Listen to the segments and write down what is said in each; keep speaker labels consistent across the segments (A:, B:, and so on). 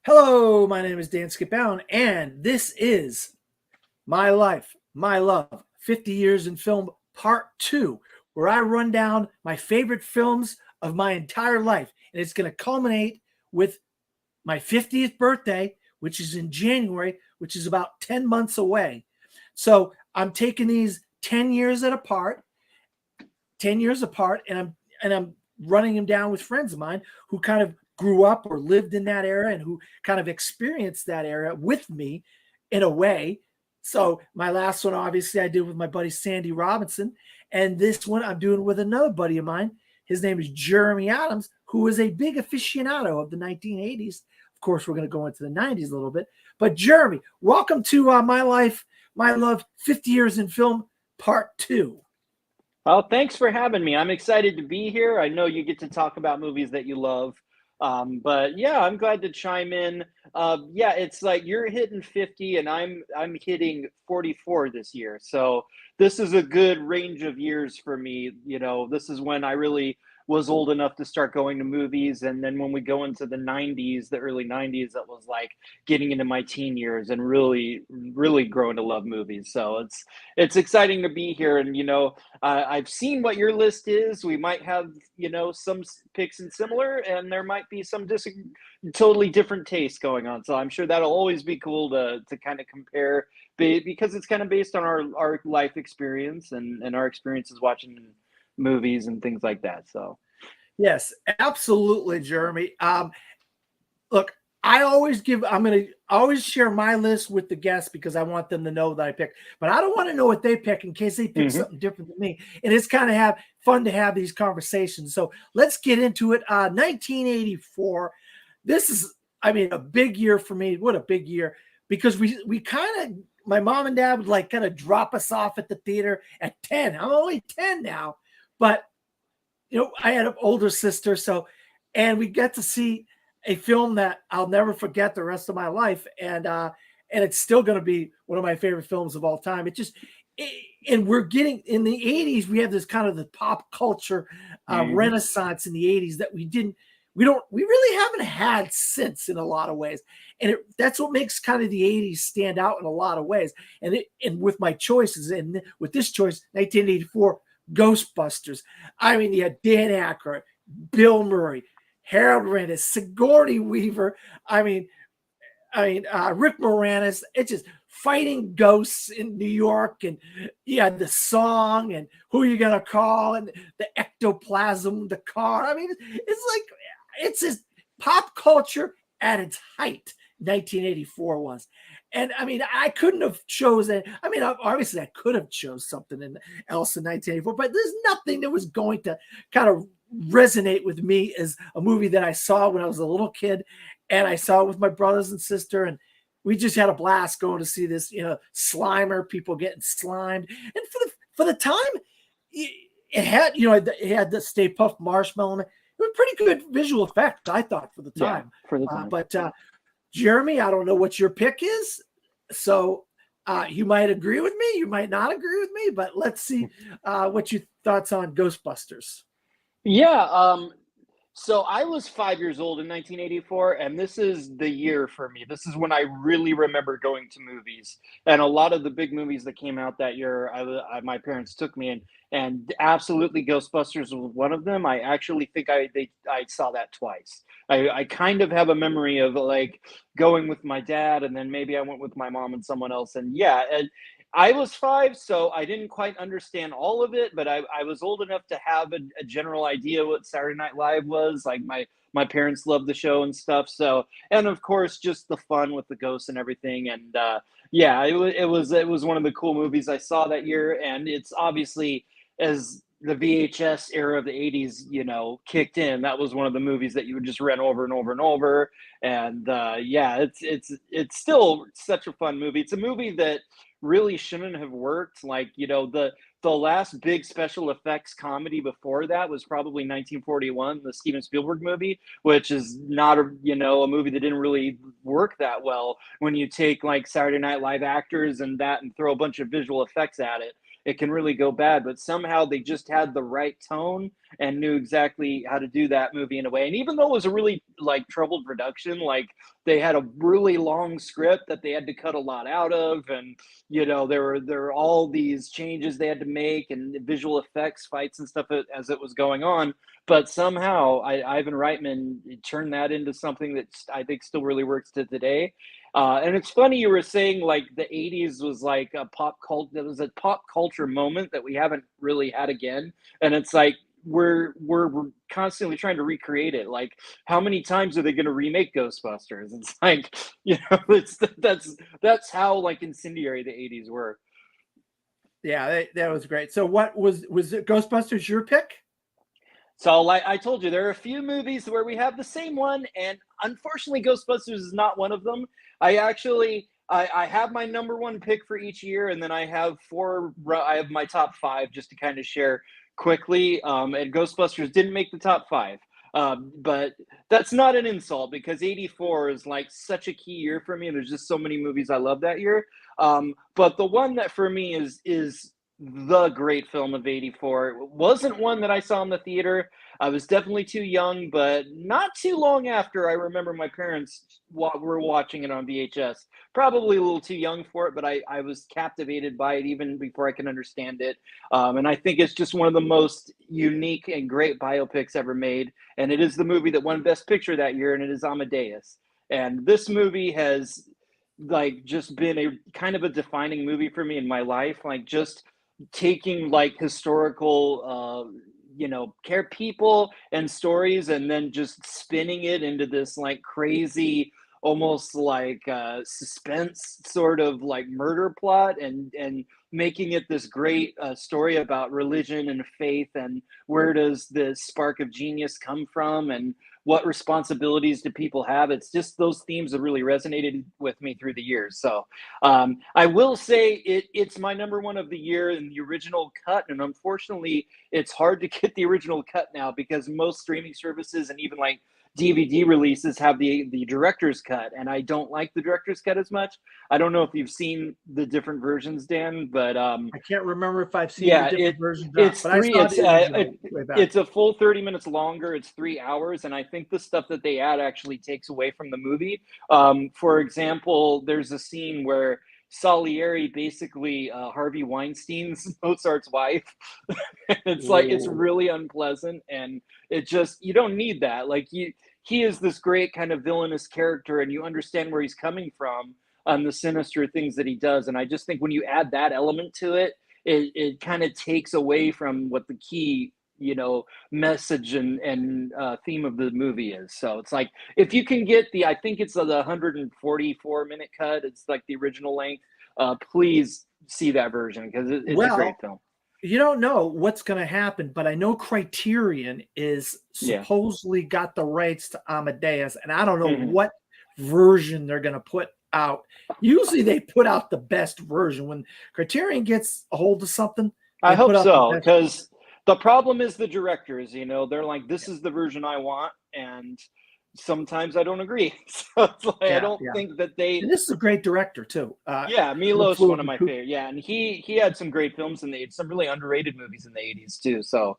A: Hello, my name is Dan Skipbound, and this is My Life, My Love 50 Years in Film Part 2, where I run down my favorite films of my entire life. And it's going to culminate with my 50th birthday, which is in January, which is about 10 months away. So I'm taking these 10 years apart, 10 years apart, and I'm running them down with friends of mine who kind of grew up or lived in that era and who kind of experienced that era with me in a way. So my last one, obviously, I did with my buddy Sandy Robinson, and this one I'm doing with another buddy of mine. His name is Jeremy Adams, who is a big aficionado of the 1980s. Of course, we're going to go into the 90s a little bit. But Jeremy, welcome to My Life, My Love, 50 Years in Film, Part 2.
B: Well, thanks for having me. I'm excited to be here. I know you get to talk about movies that you love. But yeah, I'm glad to chime in. Yeah, it's like you're hitting 50 and I'm hitting 44 this year. So this is a good range of years for me. This is when I really was old enough to start going to movies. And then when we go into the 90s, the early 90s, that was like getting into my teen years and really, really growing to love movies. So it's exciting to be here. And I've seen what your list is. We might have, some picks and similar, and there might be some totally different tastes going on. So I'm sure that'll always be cool to kind of compare because it's kind of based on our life experience and our experiences watching movies and things like that. So
A: Yes, absolutely, Jeremy. Look, I'm going to always share my list with the guests because I want them to know that I picked, but I don't want to know what they pick in case they pick something different than me. And it's kind of fun to have these conversations. So let's get into it. 1984. This is, a big year for me. What a big year, because we kind of, my mom and dad would like kind of drop us off at the theater at 10. I'm only 10 now, but I had an older sister, and we get to see a film that I'll never forget the rest of my life, and it's still going to be one of my favorite films of all time. And we're getting in the 80s, we have this kind of the pop culture renaissance in the 80s that we really haven't had since in a lot of ways, and that's what makes kind of the 80s stand out in a lot of ways. And with my choices, and with this choice, 1984. Ghostbusters. You had Dan Aykroyd, Bill Murray, Harold Ramis, Sigourney Weaver. Rick Moranis. It's just fighting ghosts in New York, and you had the song and who you gonna call, and the ectoplasm, the car. It's just pop culture at its height. 1984 was. And I couldn't have chosen. Obviously, I could have chose something else in 1984, but there's nothing that was going to kind of resonate with me as a movie that I saw when I was a little kid, and I saw it with my brothers and sister, and we just had a blast going to see this, Slimer, people getting slimed, and for the time, it had the Stay Puft Marshmallow. It was pretty good visual effect, I thought, for the time.
B: Yeah, for the time.
A: But Jeremy, I don't know what your pick is, so you might agree with me, you might not agree with me, but let's see what your thoughts on Ghostbusters.
B: Yeah. So I was 5 years old in 1984, and this is the year for me. This is when I really remember going to movies, and a lot of the big movies that came out that year, my parents took me in, and absolutely Ghostbusters was one of them. I actually think I saw that twice. I kind of have a memory of like going with my dad, and then maybe I went with my mom and someone else, and yeah. And I was 5, so I didn't quite understand all of it, but I was old enough to have a general idea what Saturday Night Live was. Like my parents loved the show and stuff. So, and of course, just the fun with the ghosts and everything. And yeah, it was one of the cool movies I saw that year. And it's obviously, as the VHS era of the 80s, kicked in, that was one of the movies that you would just rent over and over and over. And yeah, it's still such a fun movie. It's a movie that really shouldn't have worked. Like, the last big special effects comedy before that was probably 1941, the Steven Spielberg movie, which is not a movie that didn't really work that well. When you take like Saturday Night Live actors and throw a bunch of visual effects at it, it can really go bad. But somehow they just had the right tone and knew exactly how to do that movie in a way. And even though it was a really like troubled production, like they had a really long script that they had to cut a lot out of, and there were all these changes they had to make and visual effects, fights and stuff as it was going on. But somehow Ivan Reitman turned that into something that I think still really works to today. And it's funny you were saying like the '80s was like a pop cult. That was a pop culture moment that we haven't really had again. And it's like we're constantly trying to recreate it. Like, how many times are they going to remake Ghostbusters? It's like, that's how like incendiary the '80s were.
A: Yeah, that was great. So what was it, Ghostbusters your pick?
B: So, like I told you, there are a few movies where we have the same one, and unfortunately, Ghostbusters is not one of them. I have my number one pick for each year, and then I have I have my top five just to kind of share quickly. And Ghostbusters didn't make the top five, but that's not an insult because '84 is like such a key year for me, and there's just so many movies I love that year. But the one that for me is the great film of '84. It wasn't one that I saw in the theater. I was definitely too young, but not too long after, I remember my parents were watching it on VHS. Probably a little too young for it, but I was captivated by it even before I could understand it. And I think it's just one of the most unique and great biopics ever made. And it is the movie that won Best Picture that year, and it is Amadeus. And this movie has like just been a kind of a defining movie for me in my life. Like just taking like historical care people and stories and then just spinning it into this like crazy almost like suspense sort of like murder plot and making it this great story about religion and faith and where does this spark of genius come from and what responsibilities do people have. It's just those themes have really resonated with me through the years. So I will say it's my number one of the year in the original cut, and unfortunately it's hard to get the original cut now because most streaming services and even like DVD releases have the director's cut, and I don't like the director's cut as much. I don't know if you've seen the different versions, Dan, but
A: I can't remember if I've seen the different versions.
B: It's a full 30 minutes longer. It's 3 hours, and I think the stuff that they add actually takes away from the movie. For example, there's a scene where Salieri basically Harvey Weinstein's Mozart's wife. It's like it's really unpleasant, and it just you don't need that. Like he is this great kind of villainous character, and you understand where he's coming from on the sinister things that he does. And I just think when you add that element to it, it kind of takes away from what the key message and theme of the movie is. So it's like if you can get I think it's the 144-minute cut, it's like the original length, please see that version because it's a great film.
A: You don't know what's going to happen, but I know Criterion is supposedly got the rights to Amadeus, and I don't know what version they're going to put out. Usually they put out the best version. When Criterion gets a hold of something,
B: I hope so, because the problem is the directors, they're like, this is the version I want, and sometimes I don't agree. So it's like, I don't think that
A: and this is a great director too.
B: Milos, one of my favorite. Yeah, and he had some great films in the '80s, some really underrated movies in the '80s too. So,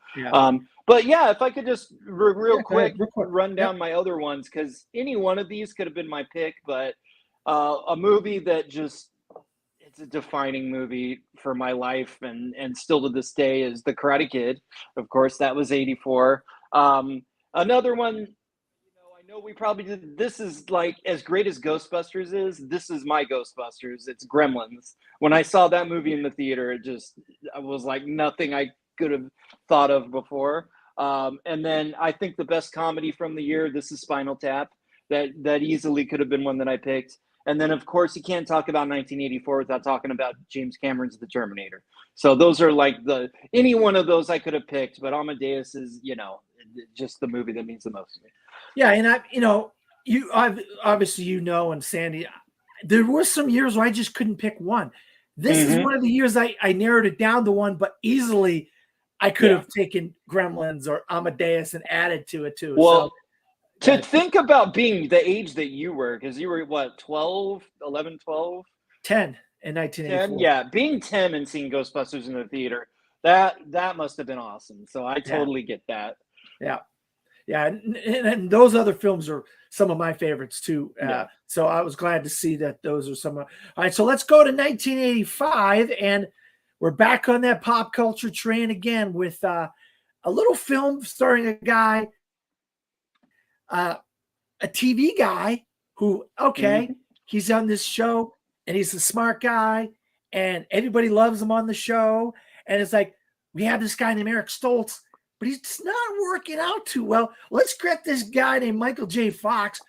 B: but yeah, if I could just real quick run down my other ones, because any one of these could have been my pick, but a movie that just it's a defining movie for my life and still to this day is The Karate Kid. Of course, that was '84. Another one. I know we probably did. This is like as great as Ghostbusters is. This is my Ghostbusters. It's Gremlins. When I saw that movie in the theater, I was like nothing I could have thought of before. And then I think the best comedy from the year. This is Spinal Tap. That easily could have been one that I picked. And then of course you can't talk about 1984 without talking about James Cameron's The Terminator. So those are like any one of those I could have picked, but Amadeus is just the movie that means the most to me.
A: Yeah, and I've obviously and Sandy, there were some years where I just couldn't pick one. This is one of the years I narrowed it down to one, but easily I could have taken Gremlins or Amadeus and added to it too.
B: Well, to think about being the age that you were, because you were what, 11, 12?
A: 10 in 1984.
B: 10, yeah, being 10 and seeing Ghostbusters in the theater That must have been awesome. So I
A: Yeah,
B: totally get that.
A: yeah, yeah. And those other films are some of my favorites too.
B: Yeah.
A: So I was glad to see that those are some. All right, so let's go to 1985, and we're back on that pop culture train again with a little film starring a guy, uh, a TV guy who, okay,
B: Hmm.
A: he's on this show and he's a smart guy and everybody loves him on the show. And it's like, we have this guy named Eric Stoltz, but he's not working out too well. Let's get this guy named Michael J. Fox,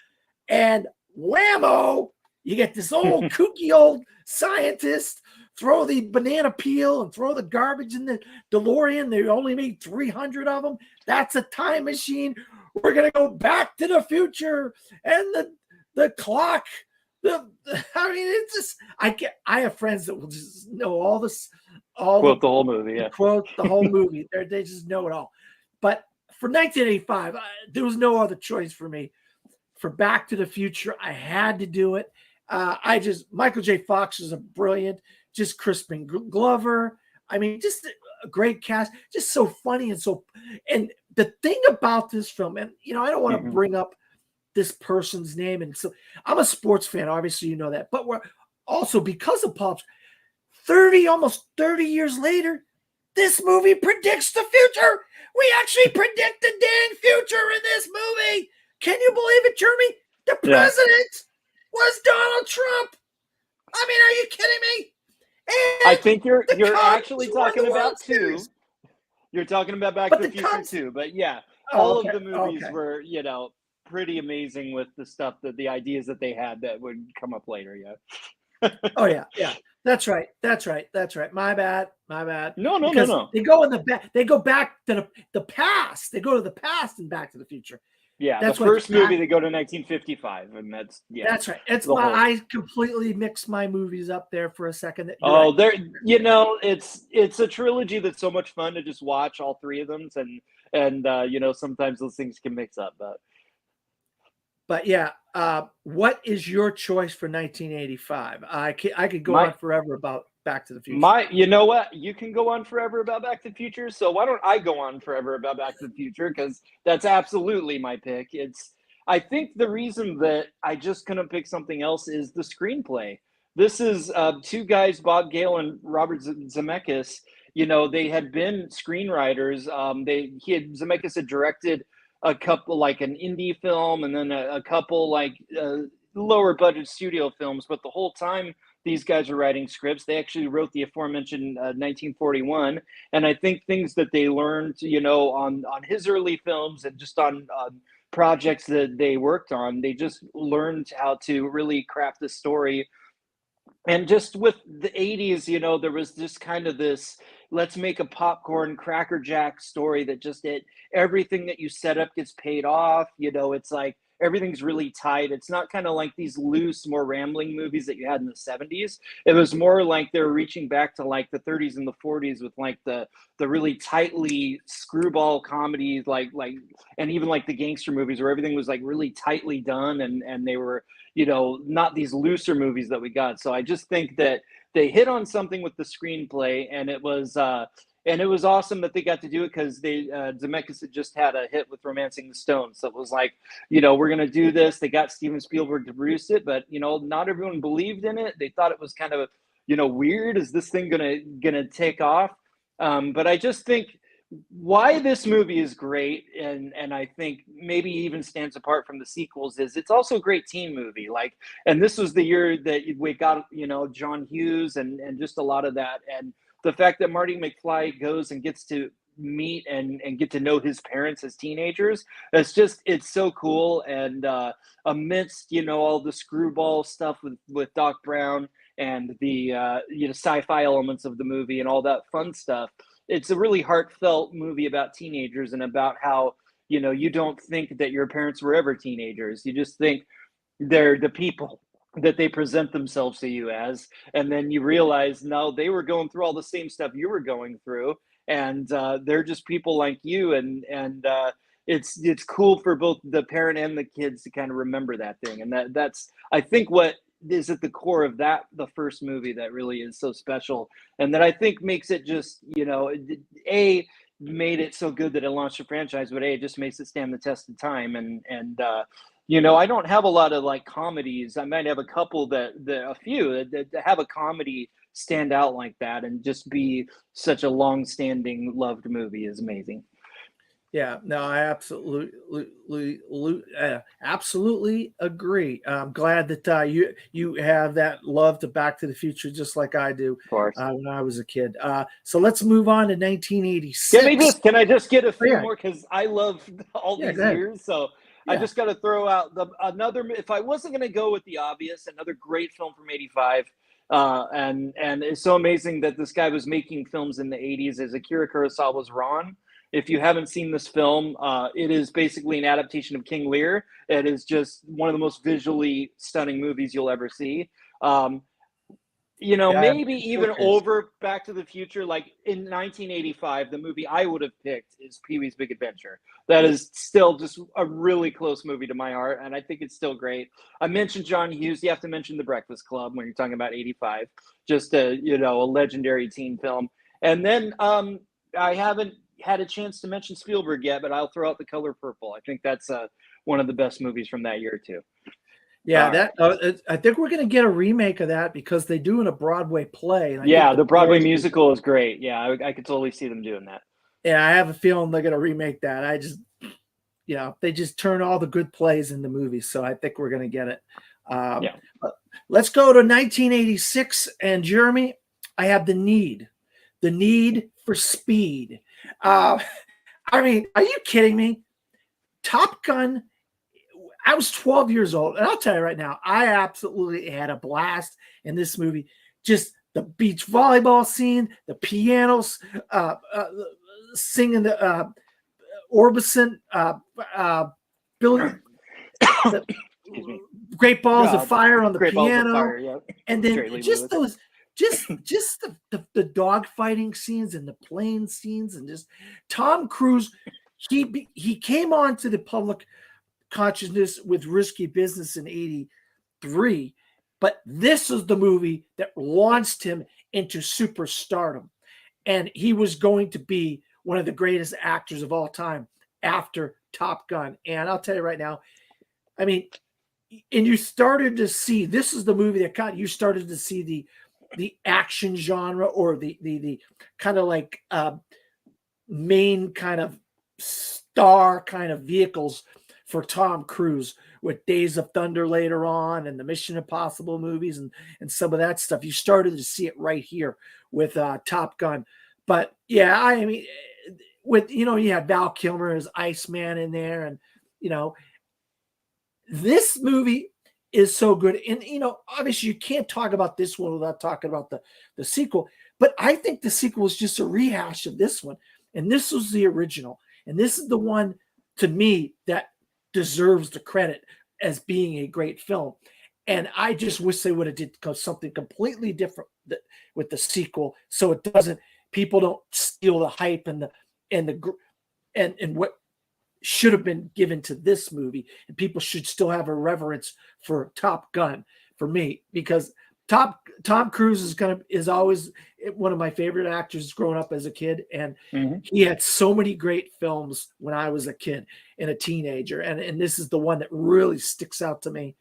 A: and whammo, you get this old kooky old scientist, throw the banana peel and throw the garbage in the DeLorean. They only made 300 of them. That's a time machine. We're going to go back to the future, and the clock. I mean, it's just, I have friends that will just know all this, all
B: Quote the whole movie.
A: the
B: Yeah.
A: quote, the whole movie. They just know it all. But for 1985, there was no other choice for me. For Back to the Future, I had to do it. Michael J. Fox is a brilliant, just Crispin Glover. I mean, just a great cast, just so funny and the thing about this film, and I don't want to
B: Hmm.
A: bring up this person's name, and so I'm a sports fan, obviously, that, but we're also, because of Pulp, almost 30 years later, this movie predicts the future. We actually predict the dang future in this movie. Can you believe it, Jeremy? The
B: Yeah.
A: president was Donald Trump. I mean, are you kidding me?
B: I
A: And
B: think you're
A: the Cubs
B: actually
A: won
B: talking
A: the World
B: about two.
A: Series.
B: You're talking about Back
A: But
B: to
A: the
B: the Future
A: Cubs.
B: too. But yeah,
A: Oh,
B: all
A: okay.
B: of the movies
A: Okay.
B: were, pretty amazing with the stuff the ideas that they had that would come up later. Yeah.
A: Oh yeah, yeah. That's right. That's right. That's right. My bad. My bad.
B: No, no, no,
A: Because
B: no.
A: they go in the back. They go back to the past. They go to the past and Back to the Future.
B: Yeah, the
A: That's why it's
B: first movie they go to 1955, and that's
A: That's right. It's
B: the whole.
A: I completely mixed my movies up there for a second. You're
B: Oh,
A: right.
B: there, it's a trilogy that's so much fun to just watch all three of them, and sometimes those things can mix up, but.
A: But yeah, what is your choice for 1985? I could go
B: My
A: on forever about Back to the Future.
B: You know what? You can go on forever about Back to the Future. So why don't I go on forever about Back to the Future? Because that's absolutely my pick. I think the reason that I just couldn't pick something else is the screenplay. This is two guys, Bob Gale and Robert Zemeckis. They had been screenwriters. Zemeckis had directed a couple, like an indie film, and then a couple like lower budget studio films. But the whole time these guys were writing scripts, they actually wrote the aforementioned 1941. And I think things that they learned, on his early films and just on projects that they worked on, they just learned how to really craft the story. And just with the 80s, there was just kind of this, let's make a popcorn Cracker Jack story that just everything that you set up gets paid off. It's like everything's really tight. It's not kind of like these loose, more rambling movies that you had in the 70s. It was more like they're reaching back to like the 30s and the 40s with like the really tightly screwball comedies, and even like the gangster movies where everything was like really tightly done, and they were not these looser movies that we got. So I just think that they hit on something with the screenplay, and it was awesome that they got to do it because Zemeckis had just had a hit with Romancing the Stone. So it was like, we're gonna do this. They got Steven Spielberg to produce it, but not everyone believed in it. They thought it was kind of weird. Is this thing gonna take off? But I just think why this movie is great, and I think maybe even stands apart from the sequels, is it's also a great teen movie. And this was the year that we got John Hughes and just a lot of that, and the fact that Marty McFly goes and gets to meet and get to know his parents as teenagers, it's so cool. And amidst all the screwball stuff with Doc Brown and the sci-fi elements of the movie and all that fun stuff, it's a really heartfelt movie about teenagers and about how you don't think that your parents were ever teenagers. You just think they're the people that they present themselves to you as, and then you realize no, they were going through all the same stuff you were going through, and they're just people like you, and it's cool for both the parent and the kids to kind of remember that thing. And that's I think what is at the core of that, the first movie, that really is so special, and that I think makes it just, a made it so good that it launched a franchise, but it just makes it stand the test of time. And I don't have a lot of like comedies. I might have a couple a few that have a comedy stand out like that, and just be such a long-standing loved movie is amazing.
A: Yeah, no, I absolutely agree. I'm glad that you have that love to Back to the Future just like I do
B: Of course.
A: when I was a kid. So let's move on to 1986.
B: Can I just get a
A: Oh,
B: few
A: yeah,
B: more, because I love all
A: yeah,
B: these
A: go ahead.
B: years. So I
A: Yeah,
B: just got to throw out another. If I wasn't going to go with the obvious, another great film from '85. And it's so amazing that this guy was making films in the '80s, as Akira Kurosawa's Ron. If you haven't seen this film, it is basically an adaptation of King Lear. It is just one of the most visually stunning movies you'll ever see. Um,
A: yeah, I have
B: maybe even
A: pictures.
B: over Back to the Future. Like in 1985, the movie I would have picked is Pee-wee's Big Adventure. That is still just a really close movie to my heart, and I think it's still great. I mentioned John Hughes. You have to mention The Breakfast Club when you're talking about '85. Just a legendary teen film. And then I haven't had a chance to mention Spielberg yet, but I'll throw out The Color Purple. I think that's one of the best movies from that year too.
A: Yeah,
B: All right.
A: that I think we're going to get a remake of that because they do in a Broadway play, and I think
B: Yeah,
A: the
B: the Broadway
A: play is.
B: musical is great. Yeah, I could totally see them doing that.
A: Yeah, I have a feeling they're going to remake that. They just turn all the good plays into movies, so I think we're going to get it.
B: Yeah.
A: Let's go to 1986, and Jeremy, I have the need for speed. Uh, I mean, are you kidding me? Top Gun. I was 12 years old, and I'll tell you right now, I absolutely had a blast in this movie. Just the beach volleyball scene, the pianos, singing the Orbison, Billy, the
B: Excuse me.
A: Great Balls of Fire on the
B: Great Balls of
A: piano,
B: Fire. Yeah.
A: and then
B: Jerry Lee
A: just
B: Lewis.
A: the dog fighting scenes and the plane scenes, and just Tom Cruise. He came onto the public consciousness with Risky Business in '83, but this is the movie that launched him into superstardom, and he was going to be one of the greatest actors of all time after Top Gun. And I'll tell you right now, I mean, and you started to see, this is the movie that you started to see the action genre, or the kind of like main kind of star kind of vehicles for Tom Cruise, with Days of Thunder later on, and the Mission Impossible movies, and some of that stuff. You started to see it right here with Top Gun. But yeah, I mean, with you had Val Kilmer as Iceman in there, and this movie is so good. And obviously you can't talk about this one without talking about the sequel. But I think the sequel is just a rehash of this one, and this was the original, and this is the one to me that deserves the credit as being a great film. And I just wish they would have did something completely different with the sequel, so it doesn't, people don't steal the hype and what should have been given to this movie, and people should still have a reverence for Top Gun for me, because Tom Cruise is always one of my favorite actors growing up as a kid, and he had so many great films when I was a kid and a teenager, and this is the one that really sticks out to me.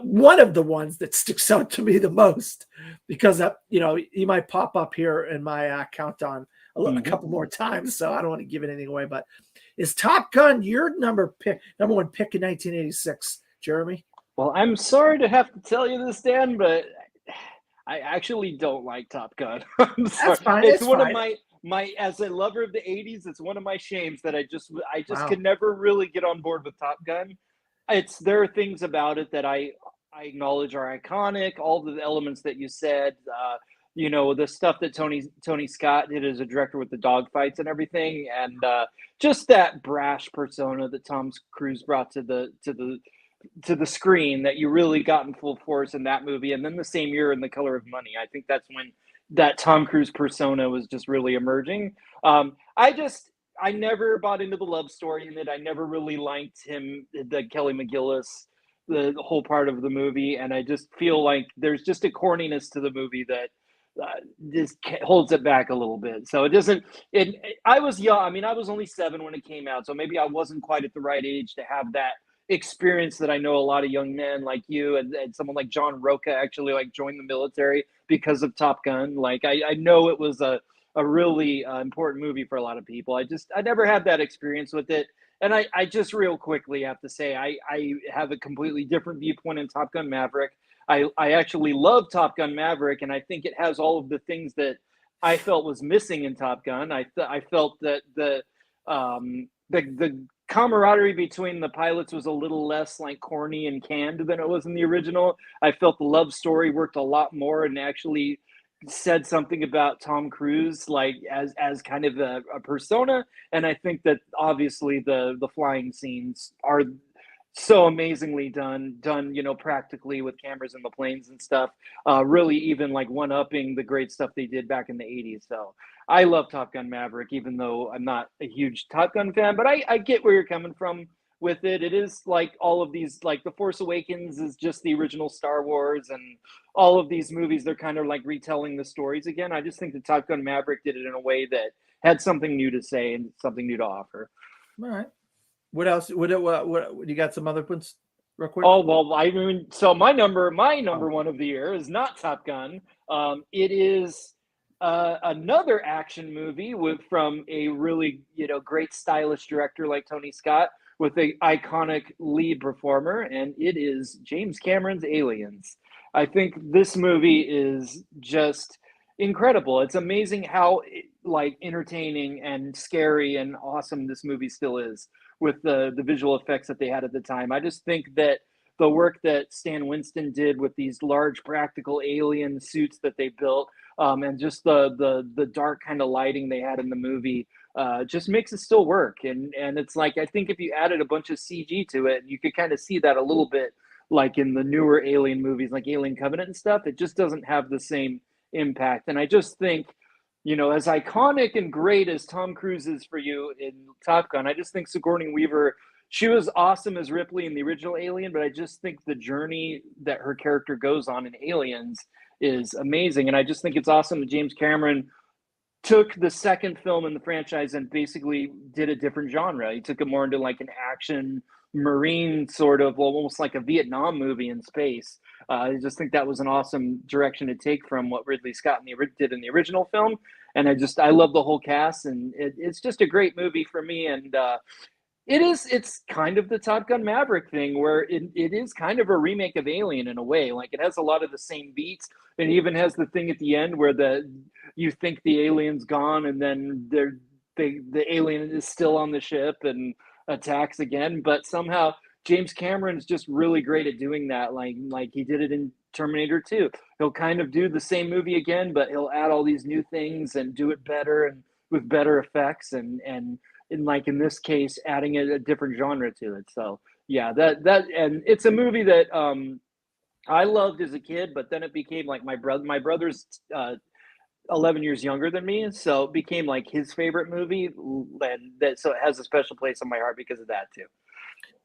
A: One of the ones that sticks out to me the most, because he might pop up here in my countdown a couple more times, so I don't want to give anything away. But is Top Gun your number one pick in 1986, Jeremy?
B: Well, I'm sorry to have to tell you this, Dan, but I actually don't like Top Gun. I'm sorry.
A: That's fine.
B: It's one of my as a lover of the '80s, it's one of my shames that I just
A: Wow.
B: could never really get on board with Top Gun. There are things about it that I acknowledge are iconic. All the elements that you said, the stuff that Tony Scott did as a director with the dogfights and everything, and just that brash persona that Tom Cruise brought to the screen that you really got in full force in that movie. And then the same year in The Color of Money, I think that's when that Tom Cruise persona was just really emerging. I never bought into the love story in it. I never really liked him, the Kelly McGillis the whole part of the movie, and I just feel like there's just a corniness to the movie that just holds it back a little bit. So it doesn't. I was young. I mean, I was only 7 when it came out, so maybe I wasn't quite at the right age to have that experience that I know a lot of young men like you and someone like John Roca actually like joined the military because of Top Gun. Like I know it was a really important movie for a lot of people. I never had that experience with it. And I just real quickly have to say I have a completely different viewpoint in Top Gun Maverick. I actually love Top Gun Maverick, and I think it has all of the things that I felt was missing in Top Gun. I felt that the camaraderie between the pilots was a little less like corny and canned than it was in the original. I felt the love story worked a lot more and actually said something about Tom Cruise like as kind of a persona. And I think that obviously the flying scenes are so amazingly done, you know, practically with cameras in the planes and stuff, really even like one-upping the great stuff they did back in the 80s. So I love Top Gun Maverick, even though I'm not a huge Top Gun fan, but I get where you're coming from with it. It is like all of these, like The Force Awakens is just the original Star Wars, and all of these movies, they're kind of like retelling the stories again. I just think that Top Gun Maverick did it in a way that had something new to say and something new to offer.
A: All right. What else? What you got some other ones real quick?
B: Oh well, I mean, so my number one of the year is not Top Gun. It is another action movie from a really great stylish director like Tony Scott with an iconic lead performer, and it is James Cameron's Aliens. I think this movie is just incredible. It's amazing how like entertaining and scary and awesome this movie still is with the visual effects that they had at the time. I just think that the work that Stan Winston did with these large practical alien suits that they built, and just the dark kind of lighting they had in the movie, just makes it still work. And it's like, I think if you added a bunch of CG to it, you could kind of see that a little bit like in the newer Alien movies, like Alien Covenant and stuff. It just doesn't have the same impact. And I just think, as iconic and great as Tom Cruise is for you in Top Gun, I just think Sigourney Weaver, she was awesome as Ripley in the original Alien, but I just think the journey that her character goes on in Aliens is amazing. And I just think it's awesome that James Cameron took the second film in the franchise and basically did a different genre. He took it more into like an action marine sort of, almost like a Vietnam movie in space. I just think that was an awesome direction to take from what Ridley Scott did in the original film. And I love the whole cast, and it's just a great movie for me. And it's kind of the Top Gun Maverick thing where it is kind of a remake of Alien in a way. Like, it has a lot of the same beats, and even has the thing at the end where you think the alien's gone, and then the alien is still on the ship and attacks again. But somehow James Cameron's just really great at doing that. Like he did it in Terminator 2. He'll kind of do the same movie again, but he'll add all these new things and do it better and with better effects and like in this case, adding a different genre to it. So yeah, and it's a movie that I loved as a kid, but then it became like my brother's 11 years younger than me, so it became like his favorite movie, and so it has a special place in my heart because of that too.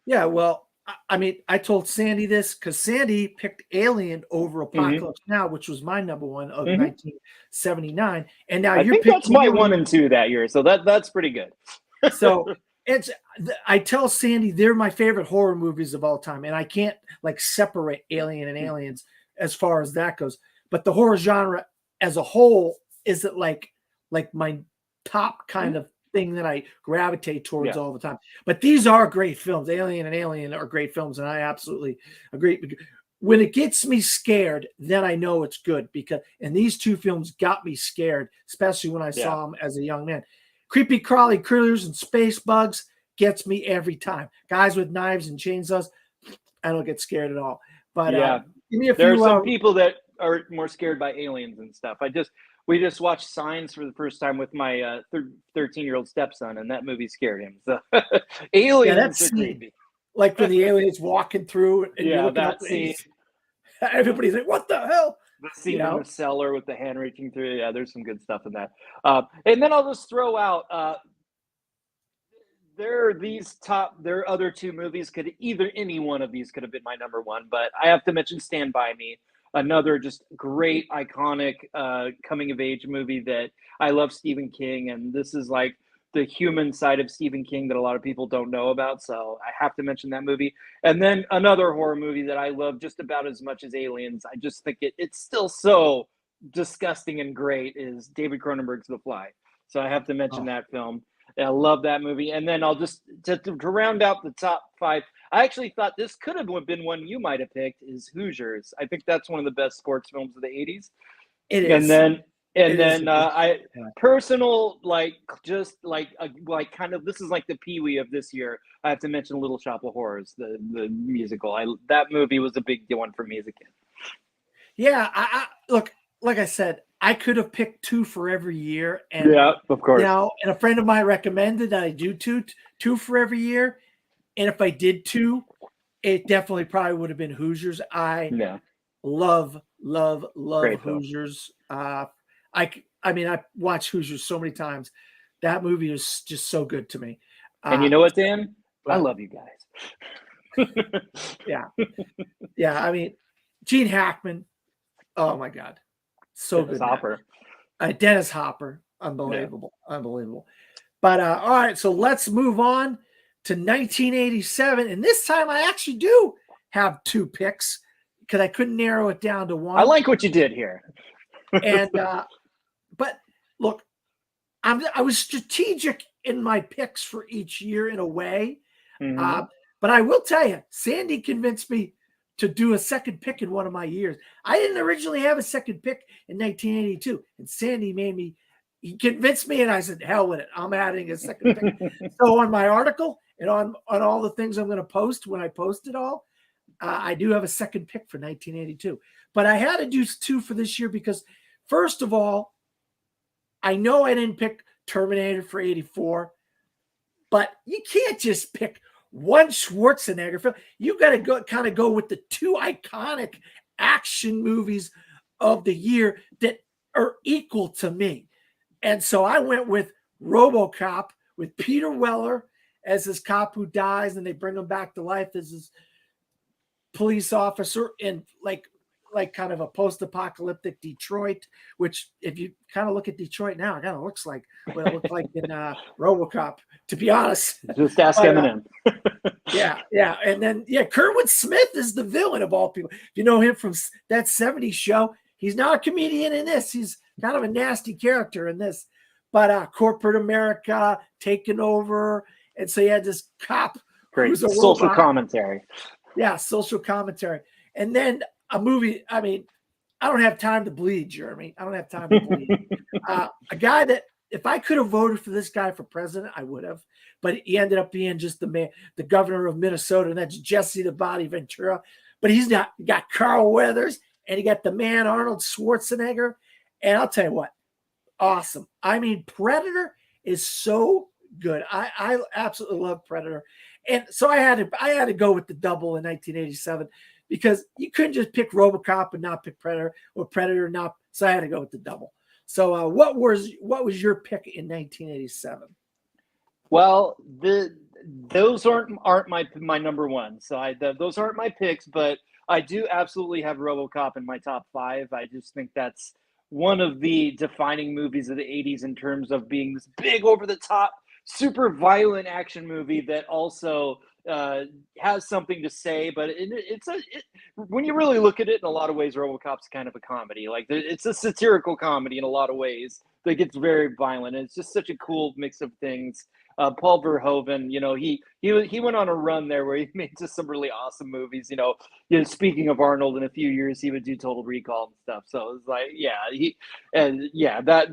A: Yeah, well, I mean, I told Sandy this because Sandy picked Alien over Apocalypse Now, which was my number one of 1979, and now
B: I think that's my 1 and 2 that year, so that's pretty good.
A: So I tell Sandy they're my favorite horror movies of all time, and I can't like separate Alien and Aliens as far as that goes. But the horror genre as a whole isn't like my top kind of thing that I gravitate towards all the time. But these are great films. Alien and Alien are great films, and I absolutely agree. When it gets me scared, then I know it's good and these two films got me scared, especially when I saw them as a young man. Creepy crawly critters and space bugs gets me every time. Guys with knives and chainsaws, I don't get scared at all. But give me a few.
B: There are some people that are more scared by aliens and stuff. We just watched Signs for the first time with my 13-year-old stepson, and that movie scared him. So aliens are creepy.
A: Like when the aliens walking through, and you're looking
B: that
A: up,
B: scene.
A: Everybody's like, "What the hell?"
B: The scene in the cellar with the hand reaching through. Yeah, there's some good stuff in that. And then I'll just throw out Their other two movies any one of these could have been my number one, but I have to mention Stand By Me, another just great iconic coming of age movie that I love Stephen King, and this is like the human side of Stephen King that a lot of people don't know about, so I have to mention that movie. And then another horror movie that I love just about as much as Aliens, I just think it's still so disgusting and great, is David Cronenberg's The Fly. So I have to mention that film. I love that movie. And then I'll just to round out the top five. I actually thought this could have been one you might have picked, is Hoosiers. I think that's one of the best sports films of the 80s.
A: It is.
B: I personal, like, just like kind of, this is like the Pee-wee of this year. I have to mention Little Shop of Horrors, the musical. That movie was a big one for me as a kid.
A: Yeah, I look, like I said, I could have picked two for every year, and
B: yeah, of course.
A: Now, and a friend of mine recommended that I do two for every year, and if I did two, it definitely probably would have been Hoosiers. I love
B: Great
A: Hoosiers. I mean, I watched Hoosiers so many times. That movie is just so good to me.
B: And you know what, Dan? I love you guys.
A: Yeah. I mean, Gene Hackman. Oh my God, so
B: Dennis
A: good.
B: Hopper.
A: Dennis Hopper, unbelievable. But all right, so let's move on to 1987, and this time I actually do have two picks because I couldn't narrow it down to one.
B: I like what you did here.
A: And but look, I was strategic in my picks for each year in a way.
B: Mm-hmm.
A: But I will tell you, Sandy convinced me to do a second pick in one of my years. I didn't originally have a second pick in 1982, and Sandy he convinced me, and I said, hell with it. I'm adding a second pick. So on my article and on all the things I'm going to post when I post it all, I do have a second pick for 1982. But I had to do two for this year because, first of all, I know I didn't pick Terminator for 84, but you can't just pick one Schwarzenegger film. You got to go with the two iconic action movies of the year that are equal to me. And so I went with RoboCop with Peter Weller as this cop who dies, and they bring him back to life as this police officer in like kind of a post-apocalyptic Detroit, which if you kind of look at Detroit now, it kind of looks like what it looked like in RoboCop, to be honest.
B: Just ask Eminem.
A: Yeah. And then, Kurtwood Smith is the villain of all people. If you know him from that 70s show, he's not a comedian in this. He's kind of a nasty character in this. But corporate America taking over. And so you had this cop who's a
B: social
A: robot.
B: Commentary.
A: Yeah, social commentary. And then a movie, I mean, I don't have time to bleed, Jeremy. I don't have time to bleed. A guy that, if I could have voted for this guy for president, I would have. But he ended up being just the governor of Minnesota, and that's Jesse the Body Ventura. But he's not. You got Carl Weathers, and you got the man Arnold Schwarzenegger. And I'll tell you what, awesome. I mean, Predator is so good. I absolutely love Predator. And so I had to go with the double in 1987 because you couldn't just pick RoboCop and not pick Predator, or Predator not. So I had to go with the double. So what was your pick in 1987?
B: Well, those aren't my number one. So those aren't my picks, but I do absolutely have RoboCop in my top five. I just think that's one of the defining movies of the 80s in terms of being this big, over-the-top, super violent action movie that also has something to say. But when you really look at it, in a lot of ways, RoboCop's kind of a comedy. Like, it's a satirical comedy in a lot of ways that gets very violent. And it's just such a cool mix of things. Paul Verhoeven, he went on a run there where he made just some really awesome movies. Speaking of Arnold, in a few years he would do Total Recall and stuff. So it was like,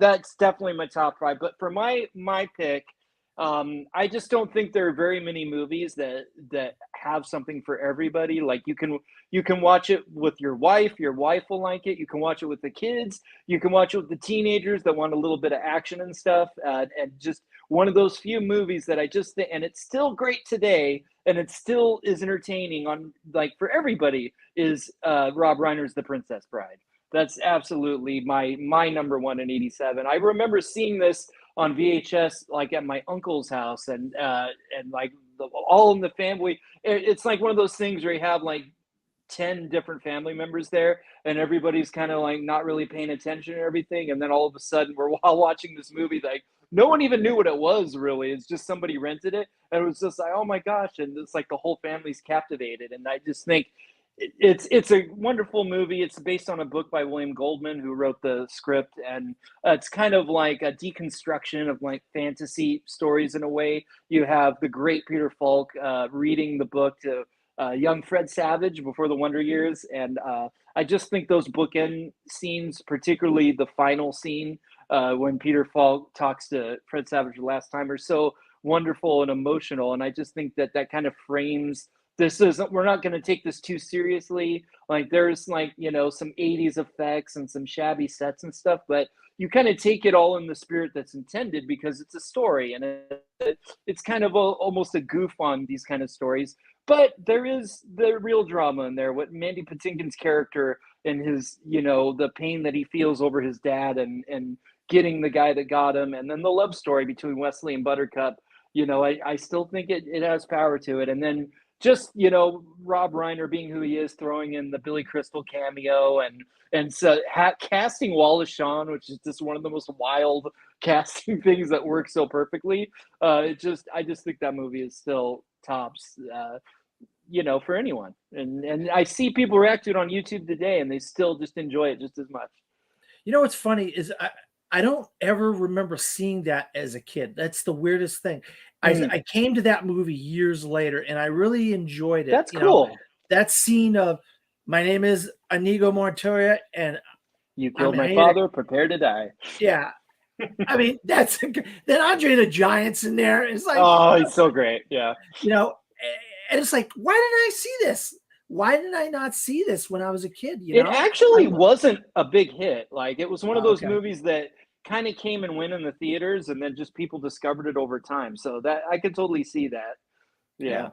B: that's definitely my top five. But for my pick, I just don't think there are very many movies that have something for everybody. Like, you can watch it with your wife will like it. You can watch it with the kids. You can watch it with the teenagers that want a little bit of action and stuff. And just one of those few movies that I just think, and it's still great today, and it still is entertaining for everybody, is Rob Reiner's The Princess Bride. That's absolutely my number one in 87. I remember seeing this on VHS, like at my uncle's house, and like all in the family. It's like one of those things where you have like 10 different family members there, and everybody's kind of like not really paying attention and everything, and then all of a sudden we're while watching this movie, like no one even knew what it was really. It's just somebody rented it, and it was just like, oh my gosh, and it's like the whole family's captivated. And I just think it's a wonderful movie. It's based on a book by William Goldman, who wrote the script, and it's kind of like a deconstruction of like fantasy stories in a way. You have the great Peter Falk reading the book to young Fred Savage before the Wonder Years, and I just think those bookend scenes, particularly the final scene when Peter Falk talks to Fred Savage the last time, are so wonderful and emotional. And I just think that that kind of frames this is, we're not going to take this too seriously. Like there's like, you know, some 80s effects and some shabby sets and stuff, but you kind of take it all in the spirit that's intended, because it's a story, and it's kind of almost a goof on these kind of stories. But there is the real drama in there. What Mandy Patinkin's character and his, you know, the pain that he feels over his dad and getting the guy that got him, and then the love story between Wesley and Buttercup. You know, I still think it has power to it. And then just, you know, Rob Reiner being who he is, throwing in the Billy Crystal cameo, and so casting Wallace Shawn, which is just one of the most wild casting things that works so perfectly. I just think that movie is still tops, you know, for anyone. And I see people react to it on YouTube today, and they still just enjoy it just as much.
A: You know what's funny is I don't ever remember seeing that as a kid. That's the weirdest thing. I came to that movie years later, and I really enjoyed it.
B: That's
A: you
B: cool.
A: know, that scene of, my name is Inigo Montoya, and
B: you killed my father, prepare to die.
A: Yeah. I mean, that's then Andre the Giant's in there. It's like,
B: oh, he's so great. Yeah.
A: You know, and it's like, why didn't I see this? Why did I not see this when I was a kid? You know?
B: It actually wasn't a big hit. Like, it was one of those movies that kind of came and went in the theaters, and then just people discovered it over time. So that I could totally see that. Yeah.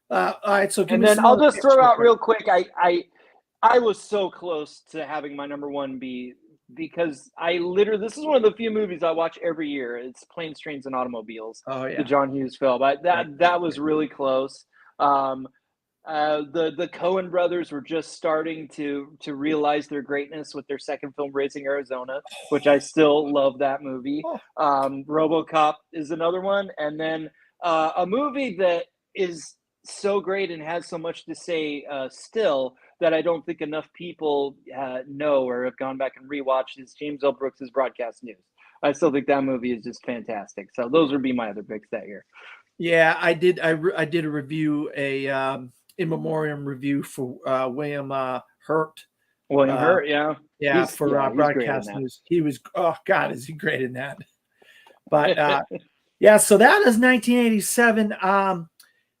A: All right. So
B: and then I'll just throw out real quick. I was so close to having my number one be, because this is one of the few movies I watch every year. It's Planes, Trains, and Automobiles.
A: Oh yeah.
B: The John Hughes film. That was really close. The Coen brothers were just starting to realize their greatness with their second film, Raising Arizona, which I still love that movie. RoboCop is another one. And then a movie that is so great and has so much to say still, that I don't think enough people know or have gone back and rewatched, is James L. Brooks' Broadcast News. I still think that movie is just fantastic. So those would be my other picks that year.
A: Yeah, I did. I did a review, in memoriam review for William Hurt.
B: William Hurt, yeah.
A: Yeah, for Broadcast News. He was, oh God, is he great in that? But yeah, so that is 1987.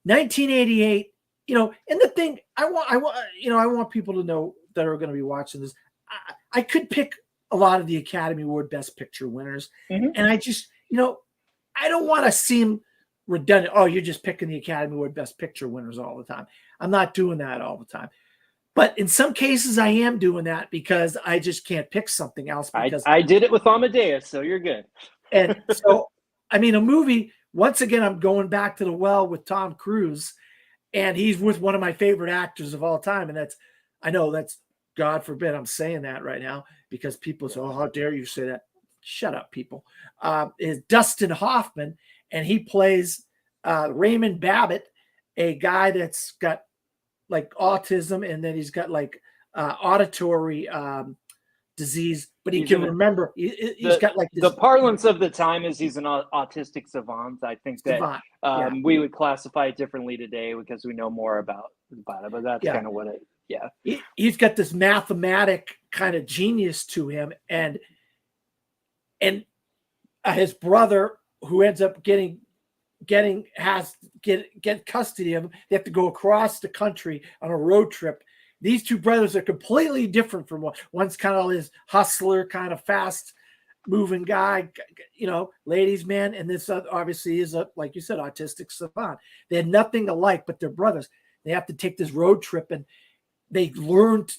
A: 1988, you know, and the thing I want people to know that are going to be watching this, I could pick a lot of the Academy Award Best Picture winners, and I just, you know, I don't want to seem redundant. Oh, you're just picking the Academy Award Best Picture winners all the time. I'm not doing that all the time. But in some cases, I am doing that because I just can't pick something else. Because
B: I did it with Amadeus, so you're good.
A: And so, I mean, a movie, once again, I'm going back to the well with Tom Cruise, and he's with one of my favorite actors of all time. And I know that's, God forbid I'm saying that right now, because people say, oh, how dare you say that? Shut up, people. Is Dustin Hoffman, and he plays Raymond Babbitt, a guy that's got like autism, and then he's got like auditory disease, but he can remember. He's got like this.
B: The parlance of the time is he's an autistic savant. I think that we would classify it differently today because we know more about it, but that's kind of what it. Yeah,
A: he's got this mathematic kind of genius to him, and his brother, who ends up get custody of him. They have to go across the country on a road trip. These two brothers are completely different from one. One's kind of this hustler, kind of fast moving guy, you know, ladies' man. And this obviously is like you said, autistic savant. They had nothing alike, but they're brothers. They have to take this road trip, and they learned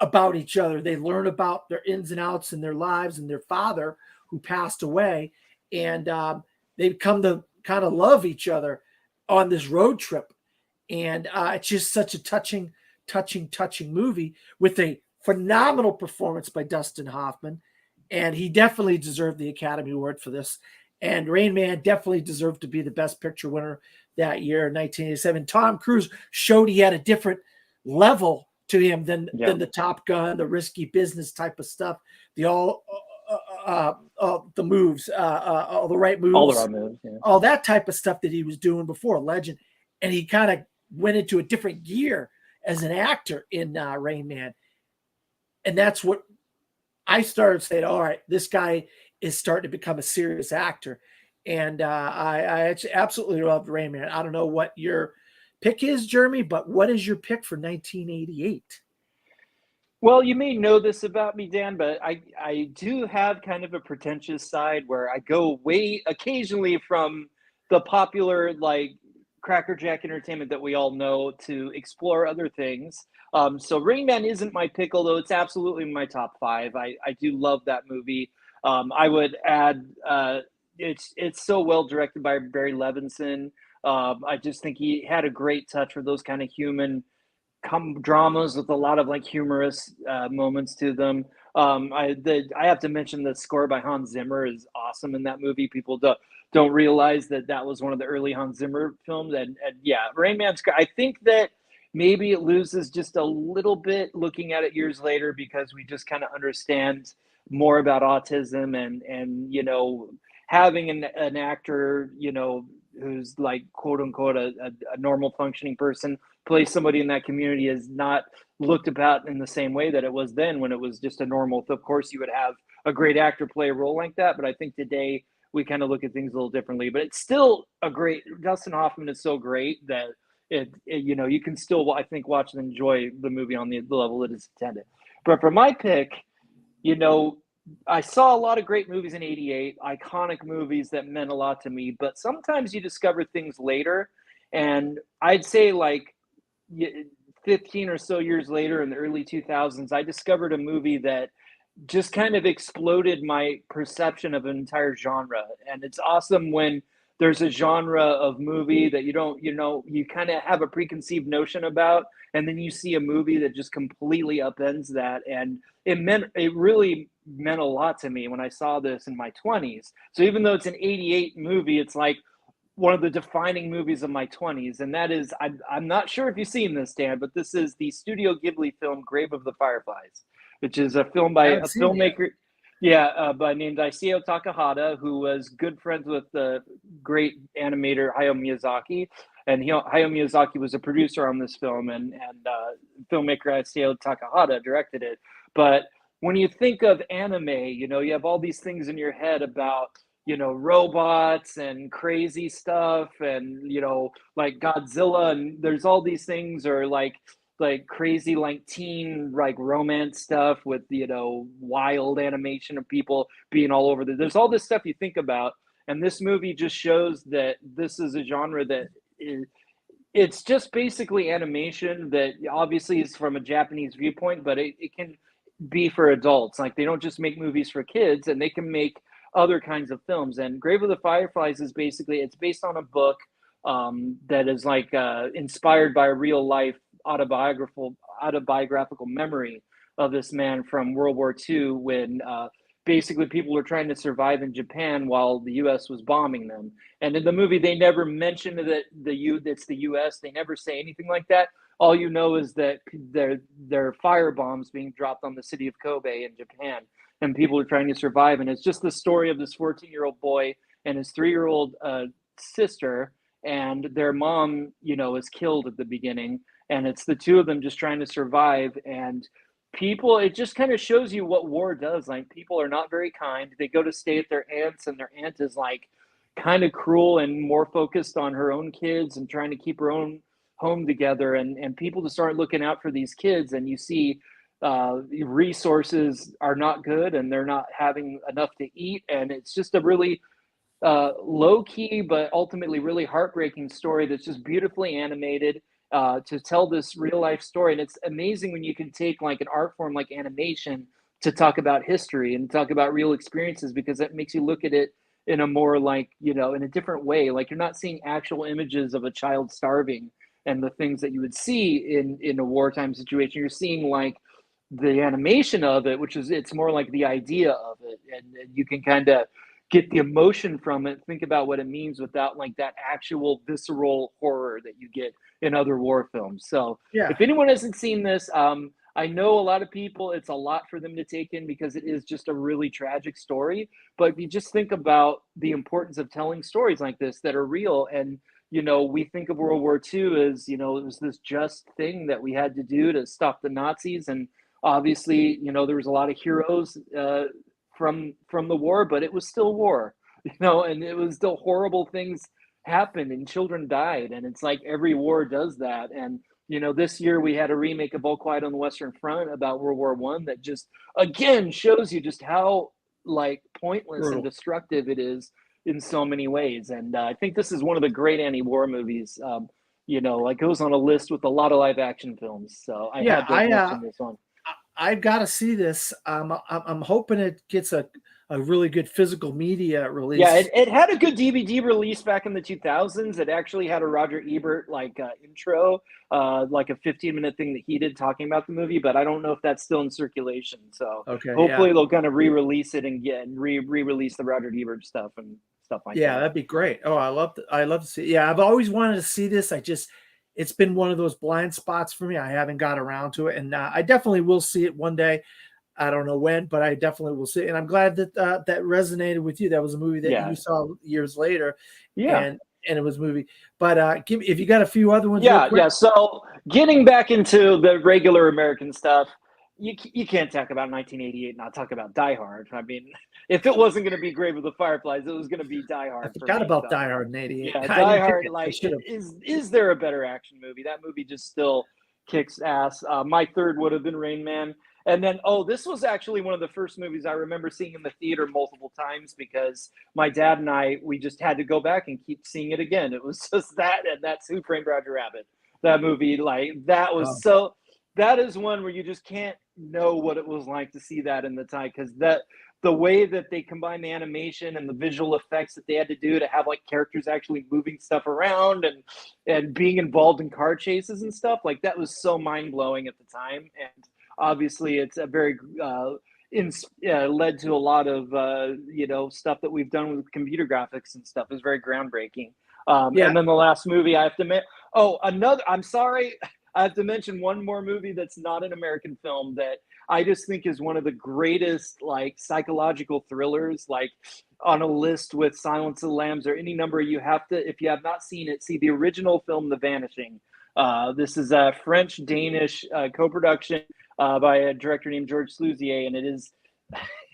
A: about each other. They learn about their ins and outs in their lives, and their father, who passed away. and they've come to kind of love each other on this road trip. And it's just such a touching movie with a phenomenal performance by Dustin Hoffman. And he definitely deserved the Academy Award for this. And Rain Man definitely deserved to be the Best Picture winner that year, 1987. Tom Cruise showed he had a different level to him than the Top Gun, the risky business type of stuff, the the moves, all the right moves,
B: all the right moves,
A: all that type of stuff that he was doing before Legend. And he kind of went into a different gear as an actor in Rain Man. And that's what I started saying, all right, this guy is starting to become a serious actor. And I absolutely loved Rain Man. I don't know what your pick is, Jeremy, but what is your pick for 1988?
B: Well, you may know this about me, Dan, but I do have kind of a pretentious side where I go way occasionally from the popular, like, crackerjack entertainment that we all know to explore other things. So Rain Man isn't my pick, although it's absolutely my top five. I do love that movie. I would add, it's so well directed by Barry Levinson. I just think he had a great touch for those kind of human dramas with a lot of like humorous moments to them. I have to mention the score by Hans Zimmer is awesome in that movie. People don't realize that was one of the early Hans Zimmer films. And yeah, Rain Man's. I think that maybe it loses just a little bit looking at it years later because we just kind of understand more about autism and having an actor who's like quote unquote a normal functioning person play somebody in that community is not looked about in the same way that it was then when it was just a normal. Of course, you would have a great actor play a role like that, but I think today we kind of look at things a little differently. But it's still a great. Dustin Hoffman is so great that you can still, I think, watch and enjoy the movie on the level it is intended. But for my pick, I saw a lot of great movies in '88, iconic movies that meant a lot to me. But sometimes you discover things later, and I'd say like 15 or so years later in the early 2000s, I discovered a movie that just kind of exploded my perception of an entire genre. And it's awesome when there's a genre of movie that you kind of have a preconceived notion about, and then you see a movie that just completely upends that. And it really meant a lot to me when I saw this in my 20s. So even though it's an '88 movie, it's like one of the defining movies of my 20s, and that is, I'm not sure if you've seen this, Dan, but this is the Studio Ghibli film Grave of the Fireflies, which is a film by a filmmaker, by named Isao Takahata, who was good friends with the great animator Hayao Miyazaki, and Hayao Miyazaki was a producer on this film, and filmmaker Isao Takahata directed it. But when you think of anime, you have all these things in your head about robots and crazy stuff and, like Godzilla, and there's all these things, or like crazy, like teen, like romance stuff with, wild animation of people being all over there's all this stuff you think about. And this movie just shows that this is a genre that it's just basically animation that obviously is from a Japanese viewpoint, but it can be for adults. Like, they don't just make movies for kids, and they can make other kinds of films. And Grave of the Fireflies is it's based on a book that is like inspired by a real life autobiographical memory of this man from World War II, when basically people were trying to survive in Japan while the U.S. was bombing them. And in the movie, they never mention that it's the U.S. They never say anything like that. All you know is that there are fire bombs being dropped on the city of Kobe in Japan, and people are trying to survive. And it's just the story of this 14-year-old boy and his 3-year-old sister, and their mom, is killed at the beginning. And it's the two of them just trying to survive. And it just kind of shows you what war does. Like, people are not very kind. They go to stay at their aunt's, and their aunt is like kind of cruel and more focused on her own kids and trying to keep her own home together. And people just aren't looking out for these kids. And you see resources are not good, and they're not having enough to eat. And it's just a really low key, but ultimately really heartbreaking story that's just beautifully animated to tell this real life story. And it's amazing when you can take like an art form like animation to talk about history and talk about real experiences, because it makes you look at it in a more like, you know, in a different way. Like you're not seeing actual images of a child starving and the things that you would see in a wartime situation. You're seeing like the animation of it, which is it's more like the idea of it, and you can kind of get the emotion from it, think about what it means without like that actual visceral horror that you get in other war films. So
A: Yeah.
B: if anyone hasn't seen this, I know a lot of people, it's a lot for them to take in because it is just a really tragic story. But if you just think about the importance of telling stories like this that are real, and you know, we think of World War II as, you know, it was this just thing that we had to do to stop the Nazis. And obviously, you know, there was a lot of heroes from the war, but it was still war, you know, and it was still horrible things happened and children died. And it's like every war does that. And you know, this year we had a remake of All Quiet on the Western Front about World War One that just again shows you just how like pointless and
A: Brutal.
B: destructive it is in so many ways. And I think this is one of the great anti-war movies. You know, like goes on a list with a lot of live action films. So I
A: Yeah,
B: had to mention this one.
A: I've got to see this. I'm hoping it gets a really good physical media release.
B: Yeah, it had a good DVD release back in the 2000s. It actually had a Roger Ebert like intro, like a 15-minute thing that he did talking about the movie. But I don't know if that's still in circulation. So
A: Okay,
B: hopefully
A: yeah.
B: they'll kind of re-release it and re-release the Roger Ebert stuff and stuff like
A: Yeah,
B: that.
A: that'd be great. Oh, I love to see. Yeah, I've always wanted to see this. It's been one of those blind spots for me. I haven't got around to it, and I definitely will see it one day. I don't know when, but I definitely will see it. And I'm glad that that resonated with you. That was a movie that
B: Yeah,
A: you saw years later,
B: yeah.
A: and it was a movie. But if you got a few other ones, real
B: Yeah,
A: quick.
B: yeah. So getting back into the regular American stuff, you can't talk about 1988 and not talk about Die Hard. I mean, if it wasn't going to be Grave of the Fireflies, it was going to be Die
A: I
B: Hard for
A: forgot
B: me.
A: about
B: So
A: Die Hard in '88.
B: yeah,
A: I
B: Die
A: didn't pick
B: Hard.
A: it. I
B: Like,
A: should have.
B: is there a better action movie? That movie just still kicks ass. My third would have been Rain Man. And then, oh, this was actually one of the first movies I remember seeing in the theater multiple times because my dad and we just had to go back and keep seeing it again. It was just that, and that's Who Framed Roger Rabbit. That movie, like, that was so, that is one where you just can't know what it was like to see that in the time because the way that they combine the animation and the visual effects that they had to do to have like characters actually moving stuff around and being involved in car chases and stuff like that was so mind-blowing at the time. And obviously it's a very led to a lot of you know, stuff that we've done with computer graphics and stuff is very groundbreaking.
A: Yeah.
B: And then the last movie I have to another, I'm sorry, I have to mention one more movie that's not an American film that I just think is one of the greatest like psychological thrillers, like on a list with Silence of the Lambs or any number. You have to, if you have not seen it, see the original film, The Vanishing. This is a French-Danish co-production by a director named Georges Sluzier, and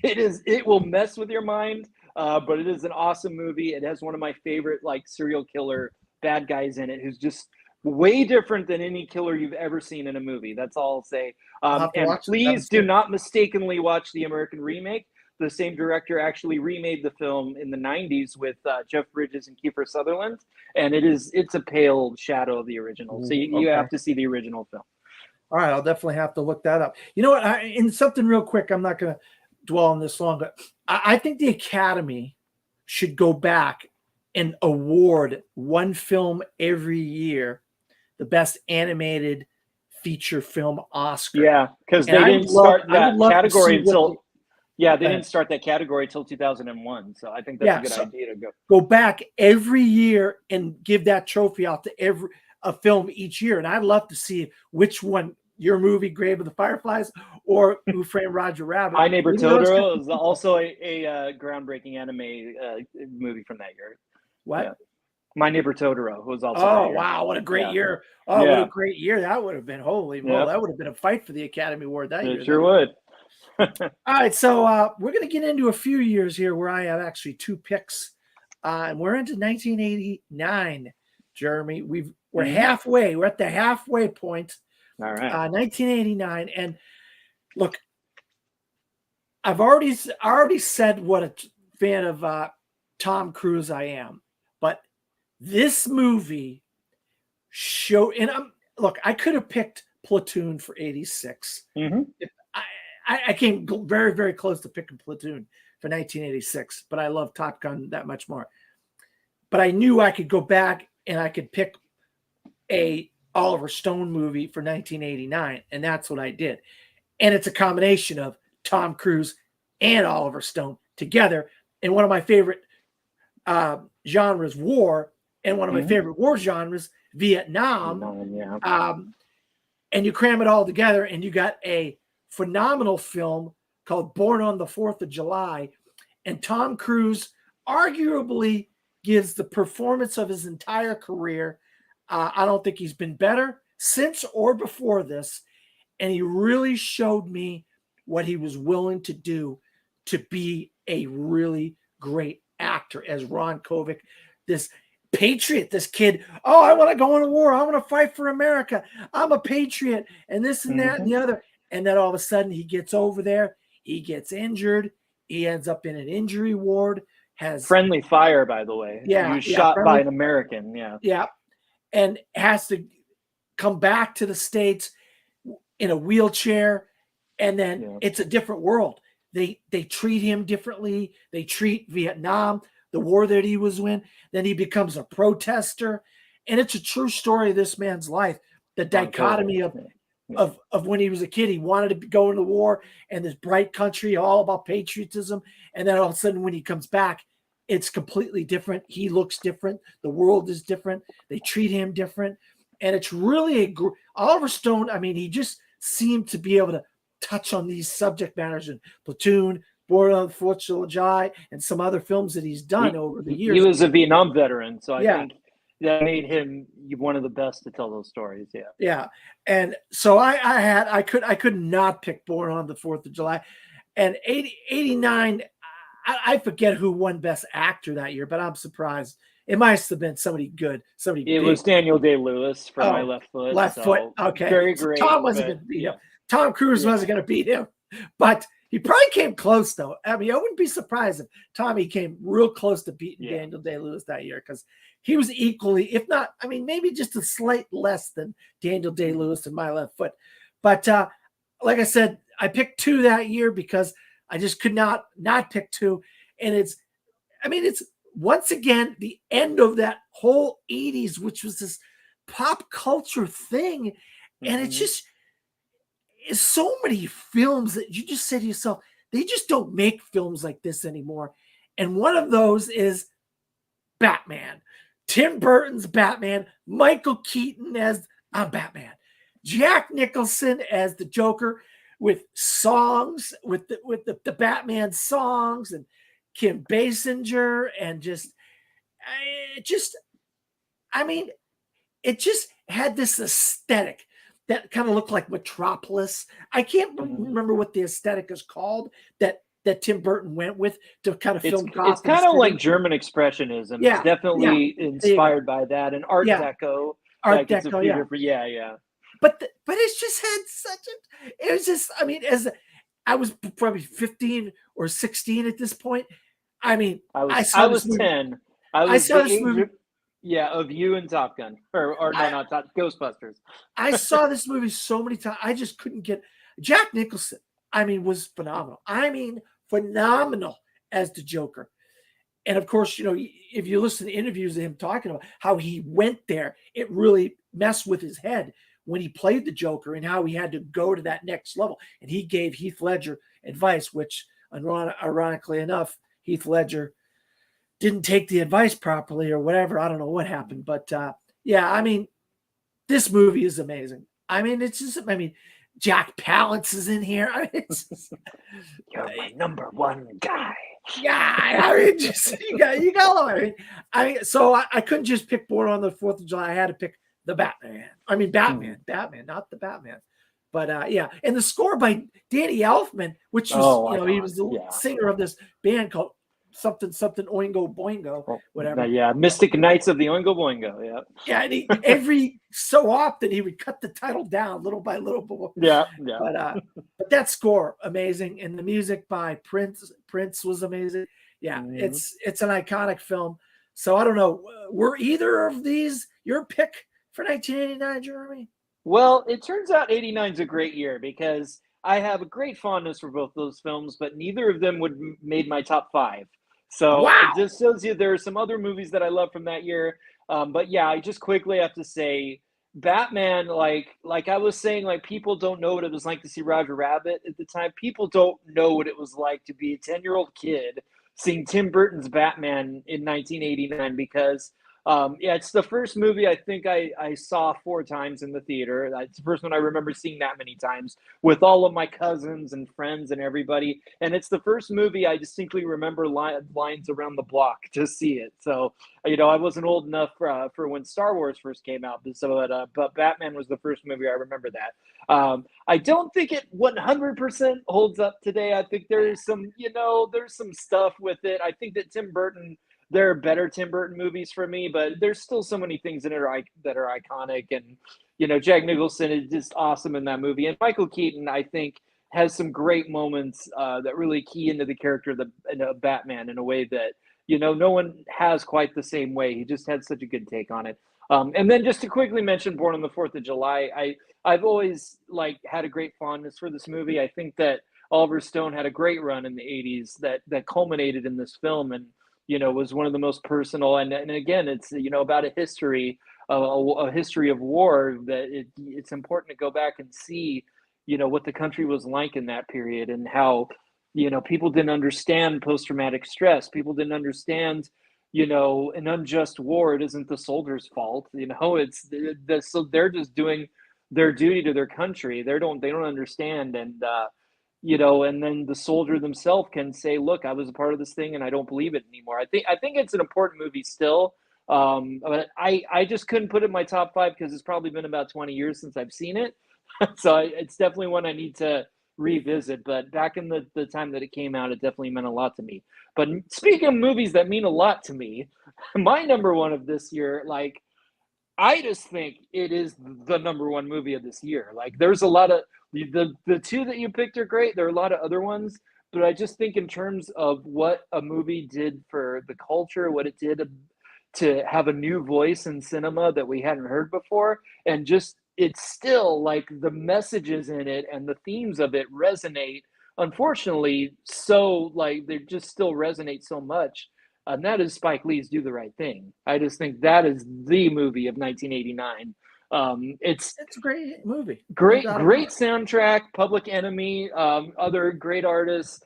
B: it will mess with your mind, but it is an awesome movie. It has one of my favorite like serial killer bad guys in it, who's just way different than any killer you've ever seen in a movie. That's all I'll say.
A: I'll have to
B: And
A: watch it.
B: please do not mistakenly watch the American remake. The same director actually remade the film in the 90s with Jeff Bridges and Kiefer Sutherland, and it's a pale shadow of the original. So you
A: Okay.
B: have to see the original film.
A: All right, I'll definitely have to look that up. You know what? In something real quick, I'm not going to dwell on this long, but I think the Academy should go back and award one film every year the best animated feature film Oscar.
B: Yeah, because they didn't start that category until they didn't start that category until 2001. So I think that's a good idea to go
A: back every year and give that trophy out to a film each year. And I'd love to see which one, your movie Grave of the Fireflies or Who Framed Roger Rabbit.
B: My Neighbor Totoro is also a groundbreaking anime movie from that year.
A: What?
B: Yeah. My Neighbor Totoro was also.
A: Oh wow, what a great year! Oh, what a great year that would have been! Holy moly, that would have been a fight for the Academy Award that year.
B: It sure would.
A: All right, so we're going to get into a few years here where I have actually two picks, and we're into 1989. Jeremy, we're halfway. We're at the halfway point.
B: All right.
A: 1989, and look, I've already said what a fan of Tom Cruise I am, but this movie look, I could have picked Platoon for 86.
B: Mm-hmm.
A: I came very, very close to picking Platoon for 1986, but I love Top Gun that much more. But I knew I could go back and I could pick a Oliver Stone movie for 1989, and that's what I did. And it's a combination of Tom Cruise and Oliver Stone together. And one of my favorite genres, war, and one of my favorite war genres, Vietnam.
B: Yeah.
A: And you cram it all together, and you got a phenomenal film called Born on the 4th of July. And Tom Cruise arguably gives the performance of his entire career. I don't think he's been better since or before this. And he really showed me what he was willing to do to be a really great actor as Ron Kovic, this patriot, this kid. Oh, I want to go into war. I want to fight for America. I'm a patriot, and this and that and the other. And then all of a sudden he gets over there. He gets injured. He ends up in an injury ward. Has
B: friendly fire, by the way.
A: Yeah,
B: he was shot by an American.
A: Yeah, and has to come back to the States in a wheelchair, and then it's a different world. They treat him differently. They treat Vietnam, the war that he was in. Then he becomes a protester, and it's a true story of this man's life. The dichotomy of when he was a kid, he wanted to go into war and this bright country, all about patriotism, and then all of a sudden when he comes back, it's completely different. He looks different. The world is different. They treat him different, and it's really Oliver Stone. I mean, he just seemed to be able to touch on these subject matters in Platoon, Born on the 4th of July, and some other films that he's done over the years.
B: He was a Vietnam veteran, so I think that made him one of the best to tell those stories.
A: Yeah. And so I could not pick Born on the 4th of July. And 89, I forget who won Best Actor that year, but I'm surprised. It must have been somebody good. It
B: was Daniel Day-Lewis for My Left Foot.
A: Left Foot. Okay.
B: Very great.
A: Tom wasn't going to beat him. Tom Cruise wasn't going to beat him. But he probably came close, though. I mean, I wouldn't be surprised if Tommy came real close to beating Daniel Day-Lewis that year, because he was equally, if not, I mean, maybe just a slight less than Daniel Day-Lewis and My Left Foot. But like I said, I picked 2 that year because I just could not pick 2. And it's once again the end of that whole 80s, which was this pop culture thing. And it's just, it's so many films that you just say to yourself, they just don't make films like this anymore. And one of those is Batman. Tim Burton's Batman, Michael Keaton as Batman, Jack Nicholson as the Joker, with songs, with the Batman songs, and Kim Basinger, and it just had this aesthetic that kind of looked like Metropolis. I can't remember what the aesthetic is called that Tim Burton went with to kind of film Gotham.
B: It's kind of like German Expressionism.
A: Yeah,
B: it's definitely inspired by that, and Art Deco.
A: Art Deco,
B: yeah.
A: But it's just had it was just, I mean, as I was probably 15 or 16 at this point. I mean,
B: I was 10.
A: I saw this movie.
B: Yeah, of you and Top Gun, not Ghostbusters.
A: I saw this movie so many times. I just couldn't get Jack Nicholson. I mean, was phenomenal. I mean, phenomenal as the Joker. And of course, you know, if you listen to interviews of him talking about how he went there, it really messed with his head when he played the Joker and how he had to go to that next level. And he gave Heath Ledger advice, which ironically enough, Heath Ledger didn't take the advice properly or whatever. I don't know what happened, but yeah, I mean, this movie is amazing. I mean, it's just, I mean, Jack Palance is in here. I mean, it's just,
B: you're my number one guy.
A: Yeah, I mean, just you got. I mean, so I couldn't just pick Born on the 4th of July. I had to pick the Batman. I mean, Batman, not the Batman. But yeah, and the score by Danny Elfman, which was he was the singer of this band called something Oingo Boingo, whatever.
B: Yeah, Mystic Knights of the Oingo Boingo. Yeah.
A: Yeah, and every so often he would cut the title down little by little.
B: Yeah.
A: But that score amazing, and the music by Prince was amazing. Yeah, it's an iconic film. So I don't know, were either of these your pick for 1989, Jeremy?
B: Well, it turns out 89 is a great year because I have a great fondness for both those films, but neither of them would made my top five. So it
A: Wow.
B: just shows you there are some other movies that I love from that year. But yeah, I just quickly have to say, Batman, like I was saying, like people don't know what it was like to see Roger Rabbit at the time. People don't know what it was like to be a 10-year-old kid seeing Tim Burton's Batman in 1989 because yeah, it's the first movie I think I saw 4 times in the theater. It's the first one I remember seeing that many times with all of my cousins and friends and everybody. And it's the first movie I distinctly remember lines around the block to see it. So, I wasn't old enough for when Star Wars first came out, but Batman was the first movie I remember that. I don't think it 100% holds up today. I think there's some stuff with it. I think that Tim Burton there are better Tim Burton movies for me, but there's still so many things in it that are iconic. And, Jack Nicholson is just awesome in that movie. And Michael Keaton, I think, has some great moments that really key into the character of Batman in a way that, no one has quite the same way. He just had such a good take on it. And then just to quickly mention Born on the 4th of July, I've always had a great fondness for this movie. I think that Oliver Stone had a great run in the 80s that culminated in this film. And, was one of the most personal. And again, it's, about a history, a history of war that it's important to go back and see, what the country was like in that period and how, people didn't understand post-traumatic stress. People didn't understand, an unjust war. It isn't the soldiers' fault. It's so they're just doing their duty to their country. They don't understand. And then the soldier themselves can say, "Look, I was a part of this thing, and I don't believe it anymore." I think it's an important movie still, but I just couldn't put it in my top five because it's probably been about 20 years since I've seen it, so it's definitely one I need to revisit. But back in the time that it came out, it definitely meant a lot to me. But speaking of movies that mean a lot to me, my number one of this year, I just think it is the number one movie of this year. Like, there's a lot of the two that you picked are great. There are a lot of other ones, but I just think in terms of what a movie did for the culture, what it did to have a new voice in cinema that we hadn't heard before, and just it's still like the messages in it and the themes of it resonate. Unfortunately, so they just still resonate so much, and that is Spike Lee's Do the Right Thing. I just think that is the movie of 1989. It's
A: It's a great movie. No
B: great,
A: doubt about
B: great
A: it.
B: soundtrack, Public Enemy, other great artists,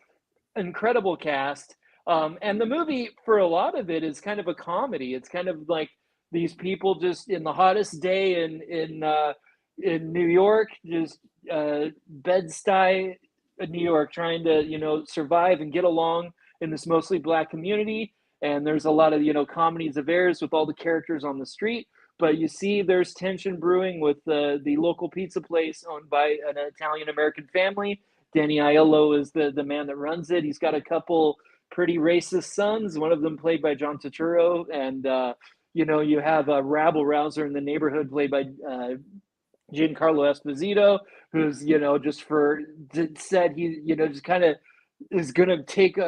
B: incredible cast. And the movie, for a lot of it, is kind of a comedy. It's kind of like these people just in the hottest day in New York, just Bed-Stuy, New York, trying to survive and get along in this mostly black community. And there's a lot of comedies of errors with all the characters on the street. But you see, there's tension brewing with the local pizza place owned by an Italian American family. Danny Aiello is the man that runs it. He's got a couple pretty racist sons, one of them played by John Turturro. And, you have a rabble rouser in the neighborhood played by Giancarlo Esposito, who's, just said he, just kind of is going to take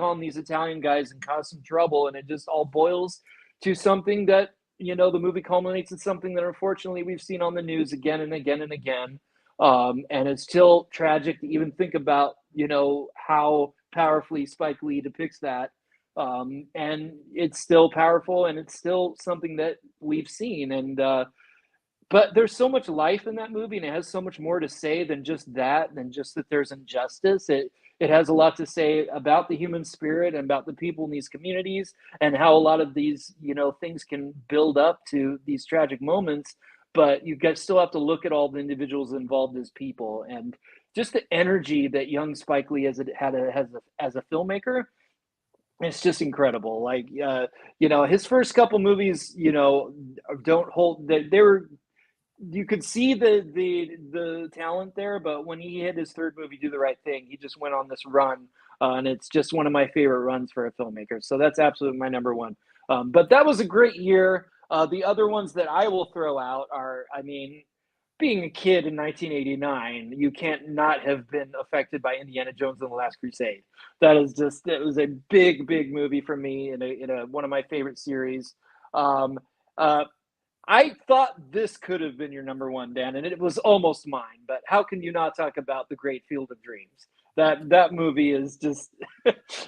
B: on these Italian guys and cause some trouble. And it just all boils to something that, the movie culminates in something that unfortunately we've seen on the news again and again and again. And it's still tragic to even think about, how powerfully Spike Lee depicts that. And it's still powerful and it's still something that we've seen. But there's so much life in that movie, and it has so much more to say than just that there's injustice. It has a lot to say about the human spirit and about the people in these communities and how a lot of these, things can build up to these tragic moments. But still have to look at all the individuals involved as people and just the energy that young Spike Lee has as a filmmaker. It's just incredible. His first couple movies, don't hold that they were you could see the talent there, but when he hit his third movie, Do the Right Thing, he just went on this run, and it's just one of my favorite runs for a filmmaker. So that's absolutely my number one. But that was a great year. The other ones that I will throw out are, being a kid in 1989, you can't not have been affected by Indiana Jones and the Last Crusade. It was a big, big movie for me in one of my favorite series. Um, uh, I thought this could have been your number one, Dan, and it was almost mine. But how can you not talk about The Great Field of Dreams? That movie is just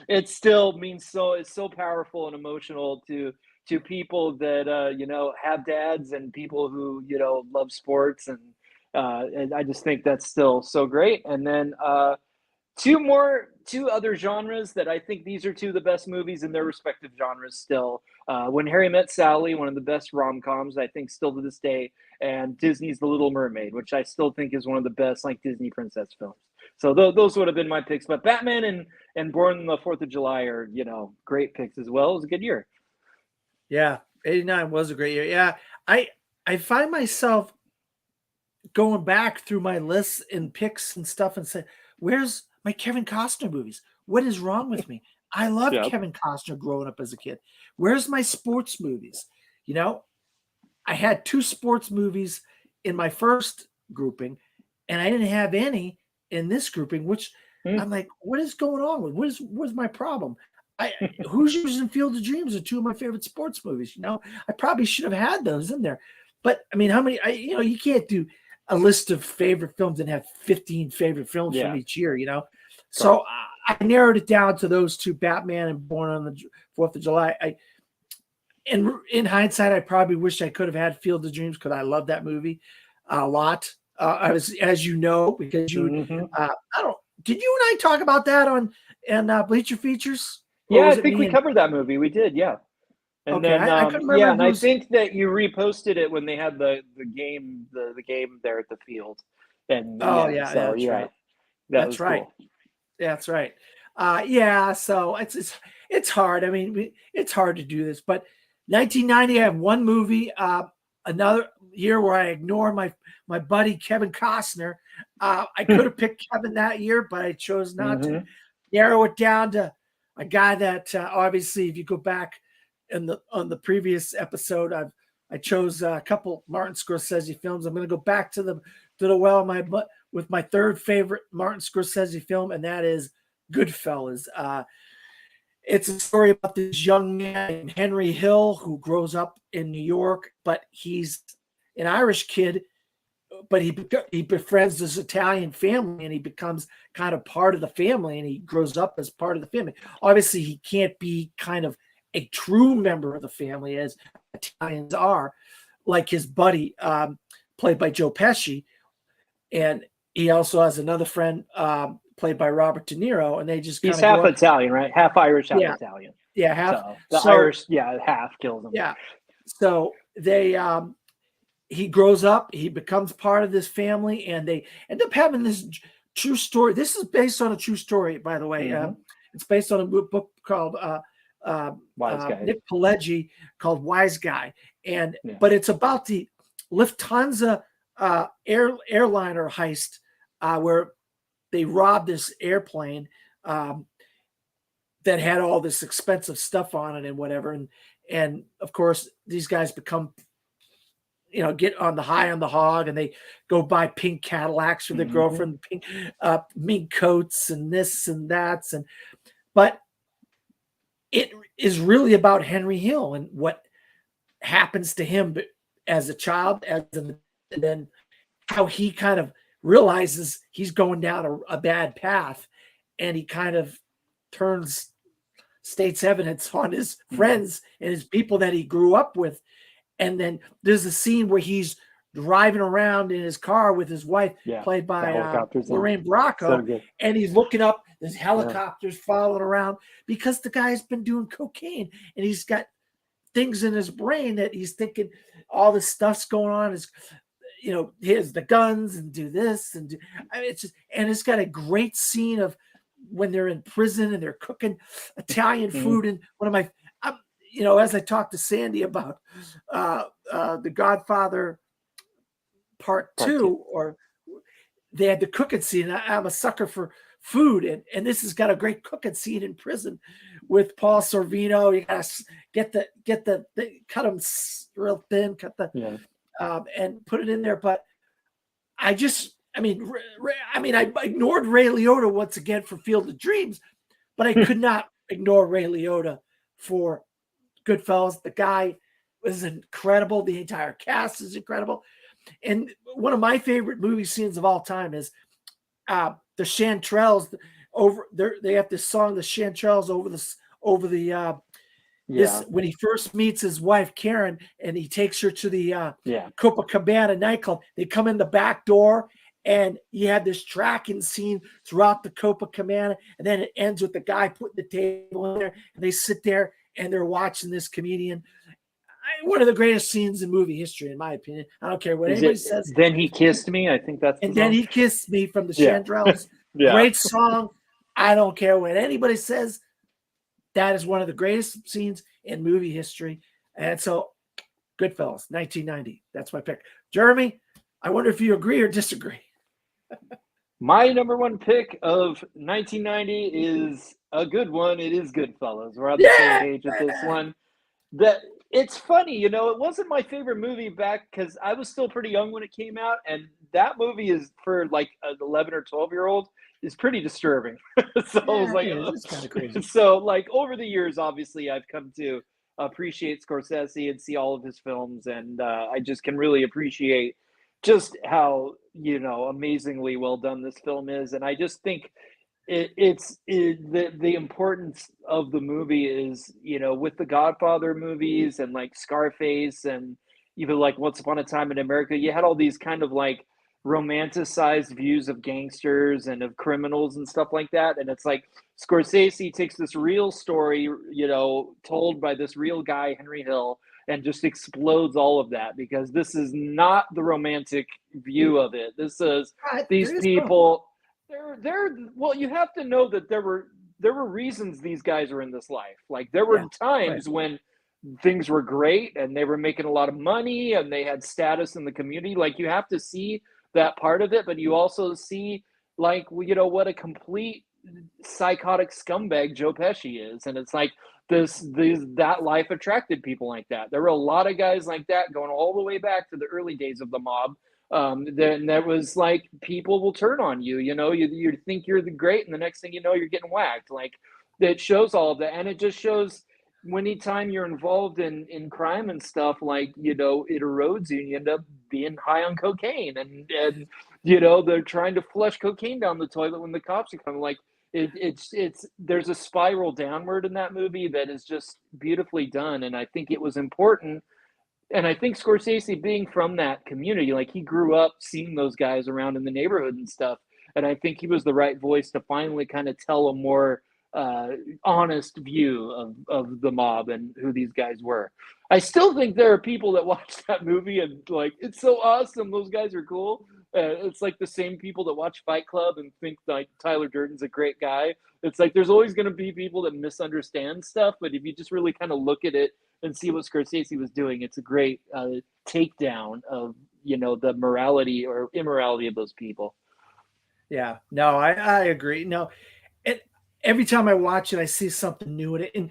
B: it still means so, it's so powerful and emotional to people that have dads and people who love sports, and I just think that's still so great. And then two other genres that I think these are two of the best movies in their respective genres still. When Harry Met Sally, one of the best rom-coms, I think, still to this day, and Disney's The Little Mermaid, which I still think is one of the best like Disney princess films. So those would have been my picks. But Batman and Born on the Fourth of July are great picks as well. It was a good year.
A: Yeah, 89 was a great year. Yeah, I find myself going back through my lists and picks and stuff and say, where's my Kevin Costner movies? What is wrong with me? I love
B: Yep.
A: Kevin Costner growing up as a kid. Where's my sports movies? I had 2 sports movies in my first grouping, and I didn't have any in this grouping, which I'm like, what is going on with? What's my problem? Hoosiers and Field of Dreams are 2 of my favorite sports movies. I probably should have had those in there. But I mean, how many? You can't do a list of favorite films and have 15 favorite films from each year. So I narrowed it down to those 2, Batman and Born on the 4th of July. In hindsight, I probably wish I could have had Field of Dreams because I love that movie a lot. I was, as you know, because you, did you and I talk about that on Bleacher Features?
B: Yeah, I think we covered that movie. We did, yeah. And
A: okay,
B: then
A: I couldn't remember.
B: and I think that you reposted it when they had the game there at the field. And
A: that's right.
B: That's right.
A: Cool. That's right. So it's hard. I mean, it's hard to do this, but 1990, I have one movie. Another year where I ignore my buddy Kevin Costner. I could have picked Kevin that year, but I chose not to. Narrow it down to a guy that obviously, if you go back on the previous episode, I chose a couple Martin Scorsese films. I'm going to go back to the well with my third favorite Martin Scorsese film, and that is Goodfellas. It's a story about this young man named Henry Hill who grows up in New York, but he's an Irish kid, but he befriends this Italian family and he becomes kind of part of the family, and he grows up as part of the family. Obviously, he can't be kind of a true member of the family as Italians are, like his buddy, played by Joe Pesci. And he also has another friend played by Robert De Niro, and they just
B: he's half Italian, right? Half Irish, half Italian.
A: Yeah, half.
B: So Irish, half kills him.
A: Yeah. So they he grows up, he becomes part of this family, and they end up having this true story. This is based on a true story, by the way. It's based on a book called
B: Wise Guy.
A: Nick Pileggi, called Wise Guy, but it's about the Lufthansa airliner heist where they robbed this airplane that had all this expensive stuff on it and whatever, and of course these guys become get on the high on the hog, and they go buy pink Cadillacs for their girlfriend, pink mink coats and this and that, but it is really about Henry Hill and what happens to him as a child, and then how he kind of realizes he's going down a bad path, and he kind of states evidence on his friends and his people that he grew up with. And then there's a scene where he's driving around in his car with his wife, played by Lorraine Bracco,
B: so
A: and he's looking up, there's helicopters following around because the guy's been doing cocaine, and he's got things in his brain that he's thinking all this stuff's going on is, here's the guns and do this and it's got a great scene of when they're in prison and they're cooking Italian food. And one of my, as I talked to Sandy about The Godfather Part 2, or they had the cooking scene. I'm a sucker for food, and this has got a great cooking scene in prison with Paul Sorvino. You gotta get the cut them real thin, and put it in there. But I ignored Ray Liotta once again for Field of Dreams, but I could not ignore Ray Liotta for Goodfellas. The guy was incredible. The entire cast is incredible. And one of my favorite movie scenes of all time is the chanterelles over there. They have this song, the chanterelles over the this
B: Yeah.
A: when he first meets his wife Karen, and he takes her to the
B: Yeah.
A: Copacabana nightclub. They come in the back door, and you have this tracking scene throughout the Copacabana, and then it ends with the guy putting the table in there, and they sit there and they're watching this comedian. One of the greatest scenes in movie history, in my opinion. I don't care what
B: Is
A: anybody
B: it
A: says.
B: Then He Kissed Me? I think that's the
A: And then
B: song.
A: he kissed me from the
B: Yeah.
A: Chanterelles.
B: Yeah.
A: Great song. I don't care what anybody says. That is one of the greatest scenes in movie history. And so, Goodfellas, 1990. That's my pick. Jeremy, I wonder if you agree or disagree.
B: My number one pick of 1990 is a good one. It is Goodfellas. We're on the same
A: Yeah.
B: page with this one. That It's funny, it wasn't my favorite movie back because I was still pretty young when it came out, and that movie is for like an 11 or 12-year-old is pretty disturbing. So I was
A: Yeah,
B: like,
A: it is. It's kind of crazy.
B: so like over the years, obviously, I've come to appreciate Scorsese and see all of his films, and I just can really appreciate just how amazingly well done this film is, and I just think the importance of the movie is with the Godfather movies and like Scarface and even like Once Upon a Time in America, you had all these kind of like romanticized views of gangsters and of criminals and stuff like that, and it's like Scorsese takes this real story told by this real guy, Henry Hill, and just explodes all of that, because this is not the romantic view of it. This is these
A: There is some.
B: people. They're well, you have to know that there were reasons these guys are in this life. Like there were
A: Yeah. Right.
B: times when things were great and they were making a lot of money and they had status in the community. Like you have to see that part of it, but you also see like what a complete psychotic scumbag Joe Pesci is, and it's like that life attracted people like that. There were a lot of guys like that going all the way back to the early days of the mob. Then there was like people will turn on you. You think you're the great, and the next thing you know, you're getting whacked. Like it shows all of that, and it just shows anytime you're involved in crime and stuff, like it erodes you, and you end up being high on cocaine, and they're trying to flush cocaine down the toilet when the cops are coming. Like it's there's a spiral downward in that movie that is just beautifully done, and I think it was important. And I think Scorsese, being from that community, like he grew up seeing those guys around in the neighborhood and stuff, and I think he was the right voice to finally kind of tell a more uh, honest view of the mob and who these guys were. I still think there are people that watch that movie and like it's so awesome. Those guys are cool. It's like the same people that watch Fight Club and think like Tyler Durden's a great guy. It's like there's always going to be people that misunderstand stuff, but if you just really kind of look at it and see what Scorsese was doing, it's a great takedown of the morality or immorality of those people.
A: Yeah. No, I agree. No, and every time I watch it, I see something new in it, and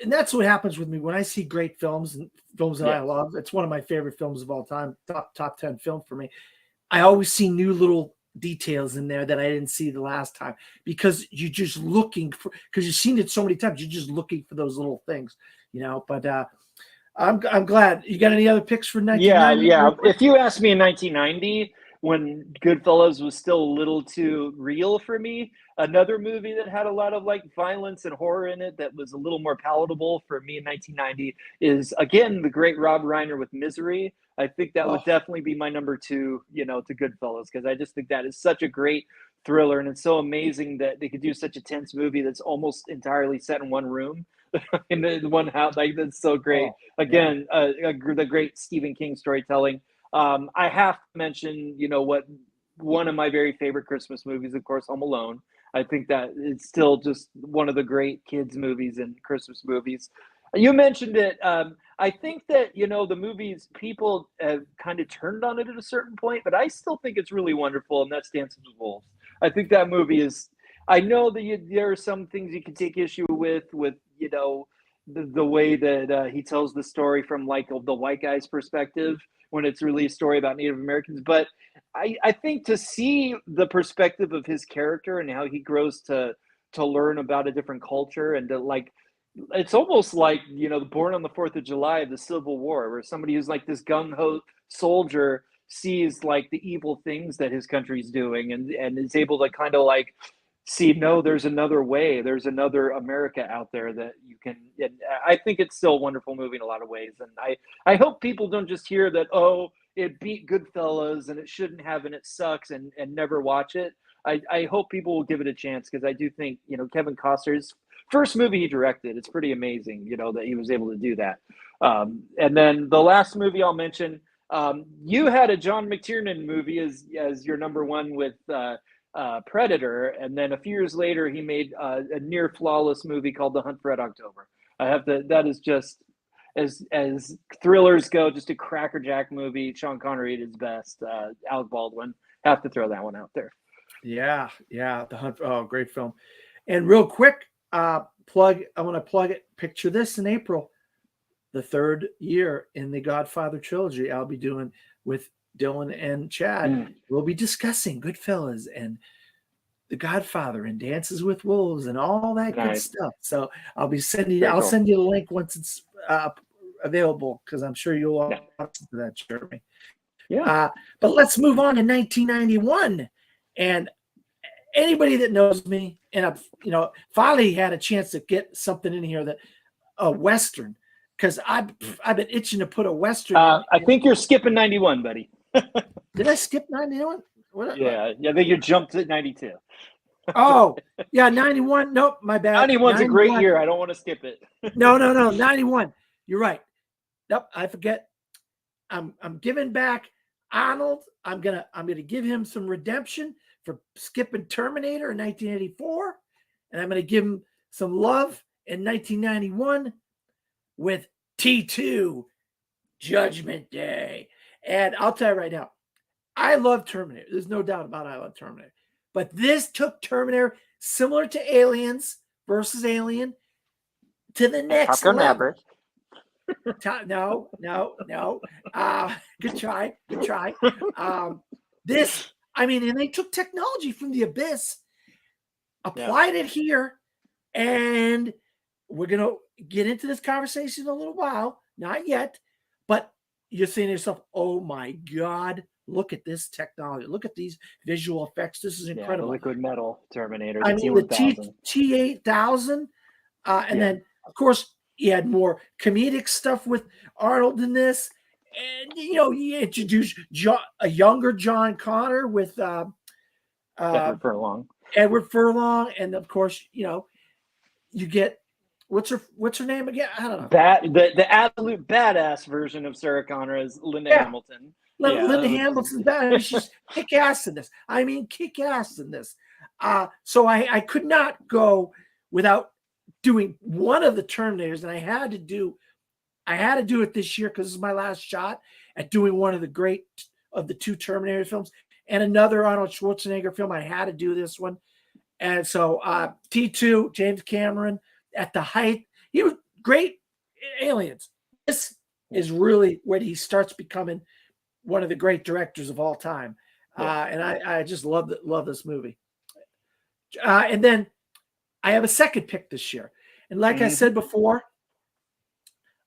A: that's what happens with me when I see great films and films that I
B: Yeah.
A: love. It's one of my favorite films of all time, top 10 film for me. I always see new little details in there that I didn't see the last time, because you're just looking for, because you've seen it so many times, you're just looking for those little things, But I'm glad. You got any other picks for
B: Yeah,
A: 1990?
B: yeah. If you asked me in 1990, when Goodfellas was still a little too real for me, another movie that had a lot of like violence and horror in it that was a little more palatable for me in 1990 is again the great Rob Reiner with Misery. I think that would
A: Oh,
B: definitely be my number two, to Goodfellas, because I just think that is such a great thriller, and it's so amazing that they could do such a tense movie that's almost entirely set in one room, in the one house. Like that's so great.
A: oh, yeah.
B: Again, the great Stephen King storytelling. I have to mention, what one of my very favorite Christmas movies, of course, Home Alone. I think that it's still just one of the great kids movies and Christmas movies. You mentioned it. I think that the movies people have kind of turned on it at a certain point, but I still think it's really wonderful, and that's Dances with Wolves. I think that movie is. I know that there are some things you can take issue with the way that he tells the story from like the white guy's perspective when it's really a story about Native Americans. But I think to see the perspective of his character and how he grows to learn about a different culture and to like it's almost like, Born on the 4th of July of the Civil War, where somebody who's like this gung-ho soldier sees like the evil things that his country's doing, and is able to kind of like see, no, there's another way, there's another America out there that you can. And I think it's still a wonderful movie in a lot of ways, and I hope people don't just hear that, oh, it beat Goodfellas and it shouldn't have and it sucks, and never watch it. I hope people will give it a chance, because I do think, Kevin Costner's first movie he directed, it's pretty amazing, that he was able to do that. And then the last movie I'll mention, you had a John McTiernan movie as your number one with Predator, and then a few years later he made a near flawless movie called The Hunt for Red October. That is just, as thrillers go, just a crackerjack movie. Sean Connery at his best. Alec Baldwin, have to throw that one out there.
A: Yeah, The Hunt. Oh, great film. And real quick, I want to plug it. Picture this: in April, the third year in the Godfather trilogy, I'll be doing with Dylan and Chad. We'll be discussing Goodfellas and The Godfather and Dances with Wolves and all that good stuff. So I'll send you the link once it's available, because I'm sure you'll all listen to that, Jeremy.
B: Yeah.
A: But let's move on to 1991. And anybody that knows me, and I've finally had a chance to get something in here, that a Western, because I've been itching to put a Western.
B: I think you're skipping 91, buddy.
A: Did I skip 91?
B: Yeah, I think you jumped at 92.
A: Oh, yeah, 91. Nope, my bad.
B: 91's a great year. I don't want to skip it.
A: No. 91. You're right. Nope, I forget. I'm giving back Arnold. I'm gonna give him some redemption for skipping Terminator in 1984, and I'm gonna give him some love in 1991 with T2, Judgment Day. And I'll tell you right now, I love Terminator. There's no doubt about it, I love Terminator. But this took Terminator, similar to Aliens versus Alien, to the next level. No. Good try. And they took technology from the Abyss, applied it here, and we're going to get into this conversation in a little while. Not yet, but you're saying to yourself, oh my God, look at this technology. Look at these visual effects. This is incredible.
B: The liquid metal Terminator.
A: I mean, the T-8000. And then, of course, you had more comedic stuff with Arnold in this. And, you introduced a younger John Connor with
B: Edward Furlong.
A: And, of course, you get, what's her name again? I don't know.
B: The absolute badass version of Sarah Connor is Linda Hamilton.
A: Linda Hamilton's bad. She's kick-ass in this. I mean, kick-ass in this. So I could not go without doing one of the Terminators, and I had to do it this year because this is my last shot at doing one of the great of the two Terminator films, and another Arnold Schwarzenegger film. I had to do this one. And so T2, James Cameron, at the height, he was great in Aliens. This is really when he starts becoming one of the great directors of all time. And I just love this movie. And then I have a second pick this year. And like I said before,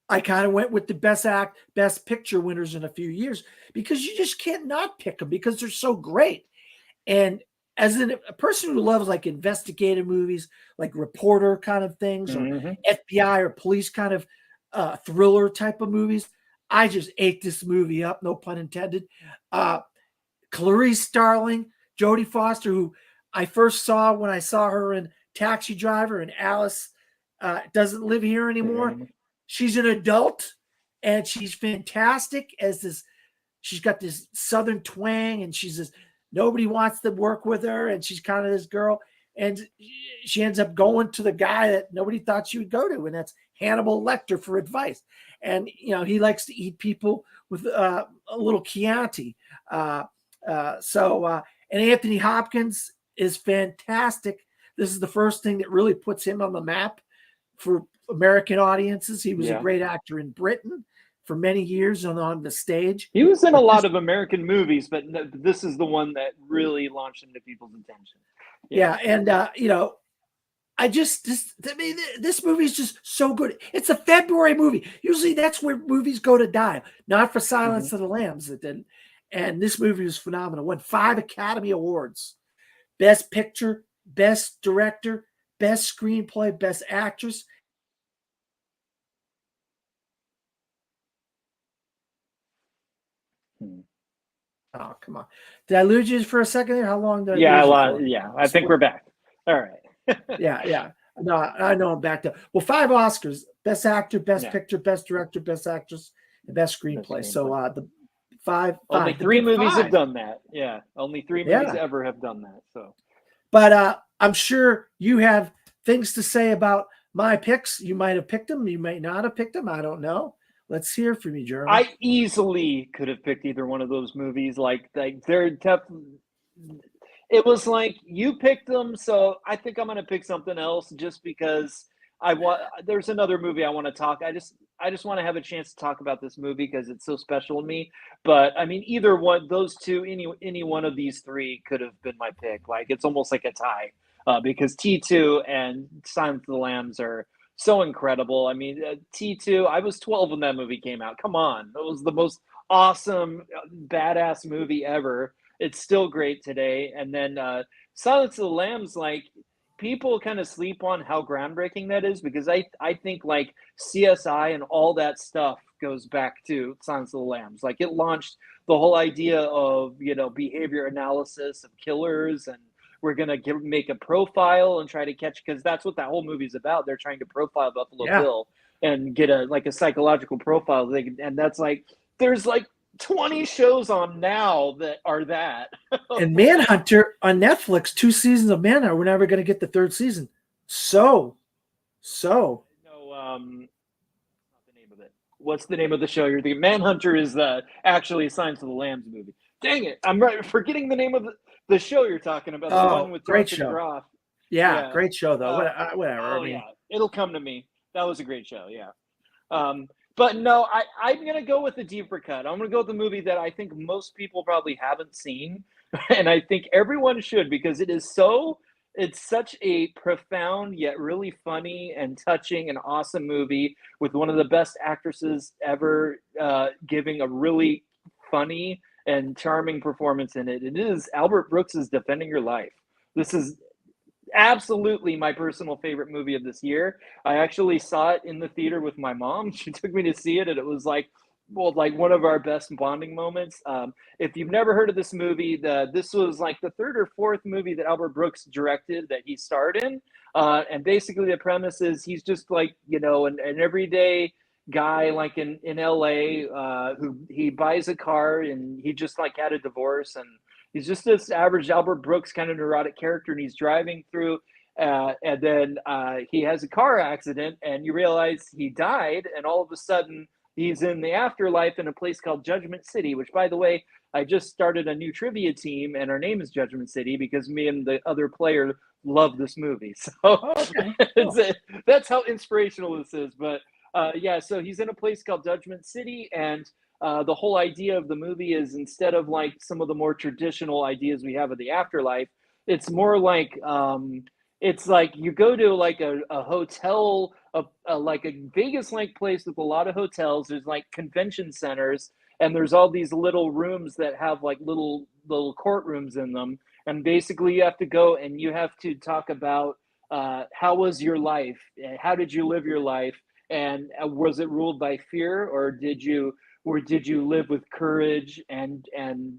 A: I kind of went with the best picture winners in a few years, because you just can't not pick them because they're so great. And as a person who loves like investigative movies, like reporter kind of things, or FBI or police kind of thriller type of movies, I just ate this movie up, no pun intended. Clarice Starling, Jodie Foster, who I first saw when I saw her in Taxi Driver, and Alice Doesn't Live Here Anymore. She's an adult, and she's fantastic as this. She's got this Southern twang, and she's this, nobody wants to work with her, and she's kind of this girl, and she ends up going to the guy that nobody thought she would go to, and that's Hannibal Lecter for advice. And he likes to eat people with a little Chianti. And Anthony Hopkins is fantastic. This is the first thing that really puts him on the map for American audiences. He was a great actor in Britain for many years on the stage.
B: He was in a lot of American movies, but this is the one that really launched into people's attention.
A: Yeah, and I mean, this movie is just so good. It's a February movie. Usually that's where movies go to die. Not for
B: Mhm.
A: Silence of the Lambs, it didn't. And this movie was phenomenal. Won 5 Academy Awards: Best Picture, Best Director, Best Screenplay, Best Actress.
B: Hmm.
A: Oh, come on! Did I lose you for a second there? How long did I
B: Yeah,
A: lose you for?
B: yeah. I think we're back. All right.
A: Yeah, yeah. No, I know I'm back to well, 5 Oscars: Best Actor, Best
B: Yeah,
A: Picture, Best Director, Best Actress, and Best
B: the
A: Screenplay. So
B: screenplay.
A: the five,
B: Only
A: the
B: three
A: big
B: movies have
A: 5.
B: done that. Yeah, only three movies
A: Yeah,
B: ever have done that. So
A: but I'm sure you have things to say about my picks. You might have picked them. You might not have picked them. I don't know. Let's hear from you, Jeremy.
B: I easily could have picked either one of those movies. Like they're it was like you picked them, so I think I'm gonna pick something else just because I want. There's another movie I want to talk. I just want to have a chance to talk about this movie because it's so special to me. But I mean, either one, those two, any one of these three could have been my pick. Like it's almost like a tie because T2 and Silence of the Lambs are so incredible. I mean, T2. I was 12 when that movie came out. Come on, it was the most awesome, badass movie ever. It's still great today. And then Silence of the Lambs, like people kind of sleep on how groundbreaking that is because I think like CSI and all that stuff goes back to Silence of the Lambs. Like it launched the whole idea of behavior analysis of killers and we're gonna make a profile and try to catch because that's what that whole movie's about. They're trying to profile Buffalo
A: Yeah,
B: Bill and get a psychological profile. And that's like there's like 20 shows on now that are that.
A: and Manhunter on Netflix, 2 seasons of Manhunter. We're never going to get the 3rd season. So
B: No, not the name of it. What's the name of the show? You're thinking Manhunter is actually Silence of the Lambs movie. Dang it, I'm right, forgetting the name of the show you're talking about. The one
A: oh,
B: with
A: great
B: Jonathan
A: show.
B: Groff.
A: Yeah,
B: Yeah.
A: great show though.
B: Uh,
A: Whatever. I
B: oh
A: mean,
B: yeah, it'll come to me. That was a great show. Yeah. But no, I'm gonna go with the deeper cut. I'm gonna go with the movie that I think most people probably haven't seen, and I think everyone should because it's such a profound yet really funny and touching and awesome movie with one of the best actresses ever giving a really funny and charming performance in it. It is Albert Brooks's Defending Your Life. This is absolutely my personal favorite movie of this year. I actually saw it in the theater with my mom. She took me to see it, and it was like, well, like one of our best bonding moments. If you've never heard of this movie, this was like the third or fourth movie that Albert Brooks directed that he starred in. And basically, the premise is he's just like an everyday guy like in LA who he buys a car and he just like had a divorce and he's just this average Albert Brooks kind of neurotic character, and he's driving through, and then he has a car accident, and you realize he died, and all of a sudden he's in the afterlife in a place called Judgment City. Which, by the way, I just started a new trivia team, and our name is Judgment City because me and the other player love this movie. So
A: oh, okay, cool.
B: that's how inspirational this is. But yeah, so he's in a place called Judgment City, and the whole idea of the movie is instead of like some of the more traditional ideas we have of the afterlife, it's more like it's like you go to like a hotel, like a Vegas like place with a lot of hotels. There's like convention centers, and there's all these little rooms that have like little courtrooms in them. And basically, you have to go and you have to talk about how was your life, how did you live your life, and was it ruled by fear or did you live with courage and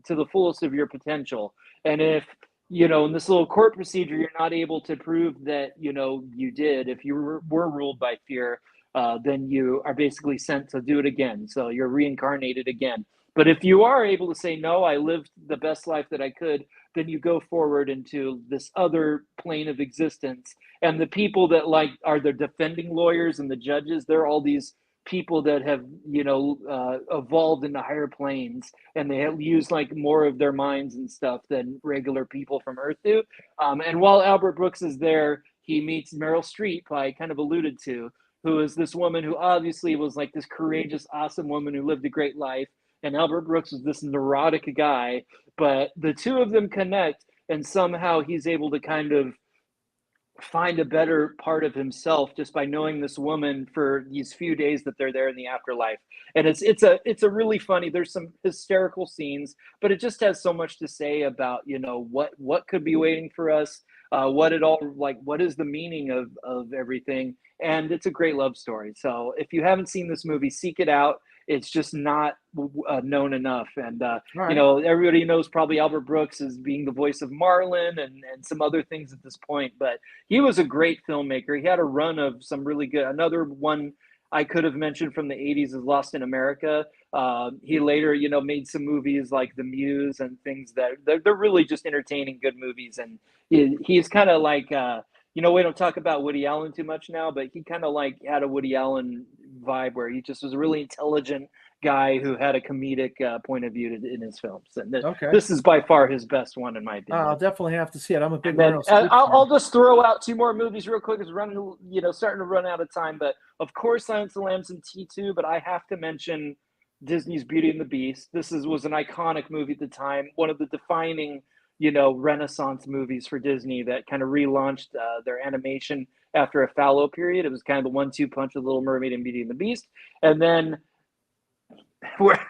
B: to the fullest of your potential? And if in this little court procedure you're not able to prove that you did, if you were ruled by fear, then you are basically sent to do it again, so you're reincarnated again. But if you are able to say no, I lived the best life that I could, then you go forward into this other plane of existence. And the people that like are the defending lawyers and the judges, they're all these people that have evolved into higher planes, and they have used like more of their minds and stuff than regular people from Earth do. And while Albert Brooks is there, he meets Meryl Streep, I kind of alluded to, who is this woman who obviously was like this courageous, awesome woman who lived a great life, and Albert Brooks was this neurotic guy. But the two of them connect, and somehow he's able to kind of find a better part of himself just by knowing this woman for these few days that they're there in the afterlife. And it's a really funny, there's some hysterical scenes, but it just has so much to say about, what could be waiting for us, what it all, like, what is the meaning of everything. And it's a great love story. So if you haven't seen this movie, seek it out. It's just not known enough. And,
A: All right.
B: everybody knows probably Albert Brooks as being the voice of Marlin and some other things at this point, but he was a great filmmaker. He had a run of some really good. Another one I could have mentioned from the 80s is Lost in America. He later, made some movies like The Muse and things that they're really just entertaining, good movies. And he's kind of like, we don't talk about Woody Allen too much now, but he kind of like had a Woody Allen vibe where he just was a really intelligent guy who had a comedic point of view in his films. And
A: Okay.
B: this is by far his best one, in my opinion.
A: I'll definitely have to see it. I'm a big
B: Then,
A: Meryl Streep
B: I'll
A: fan.
B: just throw out two more movies real quick. It's running, starting to run out of time. But of course, Silence of the Lambs and T2. But I have to mention Disney's Beauty and the Beast. This was an iconic movie at the time, one of the defining, Renaissance movies for Disney that kind of relaunched their animation after a fallow period. It was kind of the 1-2 punch of Little Mermaid and Beauty and the Beast. And then where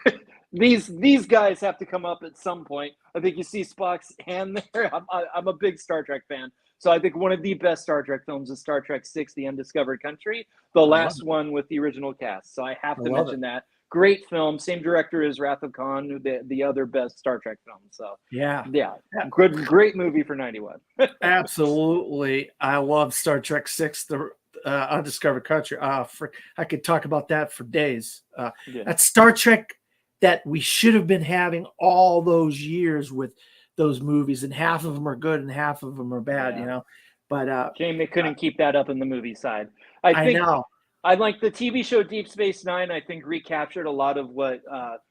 B: these guys have to come up at some point. I think you see Spock's hand there. I'm a big Star Trek fan, so I think one of the best Star Trek films is Star Trek VI: The Undiscovered Country, the last one with the original cast. So I have to mention that. Great film, same director as Wrath of Khan, the other best Star Trek film. So
A: yeah,
B: great movie for '91.
A: Absolutely, I love Star Trek VI: The Undiscovered Country. I could talk about that for days. That's Star Trek that we should have been having all those years with those movies, and half of them are good and half of them are bad. But
B: shame they couldn't keep that up in the movie side.
A: I know.
B: I like the TV show Deep Space Nine. I think recaptured a lot of what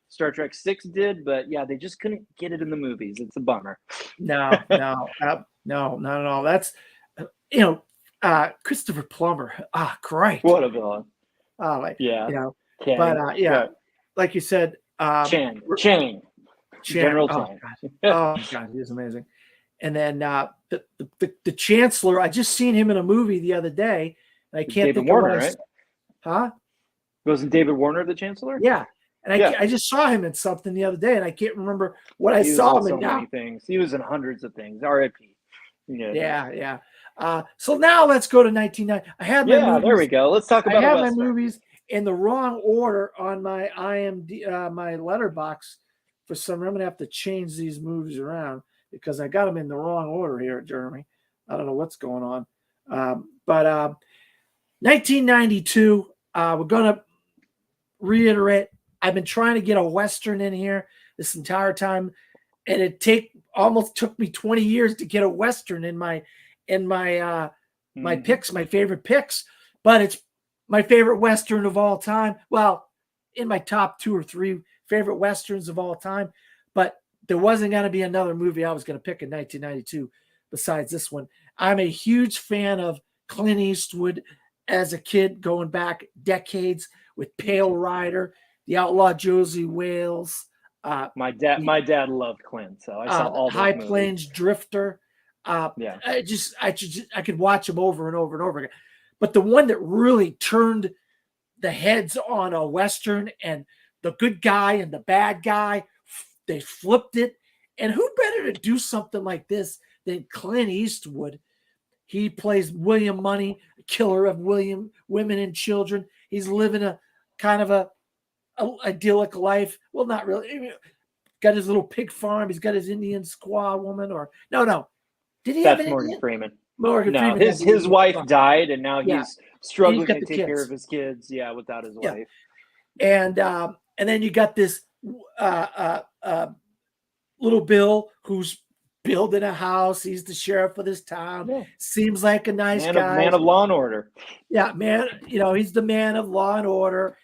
B: Star Trek VI did, but yeah, they just couldn't get it in the movies. It's a bummer.
A: No, not at all. That's Christopher Plummer. Great.
B: What a villain.
A: Like you said,
B: Chang. General Chang.
A: Oh God, he's amazing. And then the Chancellor. I just seen him in a movie the other day. And I can't
B: David
A: think
B: Warner,
A: of
B: right?
A: Huh?
B: Wasn't David Warner the Chancellor?
A: Yeah. And I just saw him in something the other day, and I can't remember what I saw him in now.
B: Many things. He was in hundreds of things. R.I.P.
A: Yeah. So now let's go to 1990. I have my movies.
B: There we go. Let's talk about.
A: I have my movies in the wrong order on my IMDb, my letterbox. For some reason, I'm gonna have to change these movies around because I got them in the wrong order here, Jeremy. I don't know what's going on. But 1992. We're gonna reiterate. I've been trying to get a Western in here this entire time, and it almost took me 20 years to get a Western in my my picks, my favorite picks. But it's my favorite Western of all time. Well, in my top 2 or 3 favorite Westerns of all time. But there wasn't going to be another movie I was going to pick in 1992 besides this one. I'm a huge fan of Clint Eastwood as a kid, going back decades with Pale Rider, The Outlaw Josie Wales.
B: My dad loved Clint, so I saw all those
A: High
B: movies.
A: Plains Drifter. I could watch them over and over and over again. But the one that really turned the heads on a Western and the good guy and the bad guy, they flipped it. And who better to do something like this than Clint Eastwood? He plays William Money, killer of women and children. He's living a kind of a idyllic life. Well, not really. Got his little pig farm. He's got his Indian squaw woman. No. Did he have an
B: Morgan
A: Indian?
B: Freeman.
A: Morgan Freeman.
B: His wife died, and now he's struggling to take
A: kids.
B: care of his kids. Yeah, without his wife.
A: And then you got this little Bill who's building a house. He's the sheriff of this town. Yeah. Seems like a nice guy.
B: Man of law and order.
A: Yeah, man. He's the man of law and order.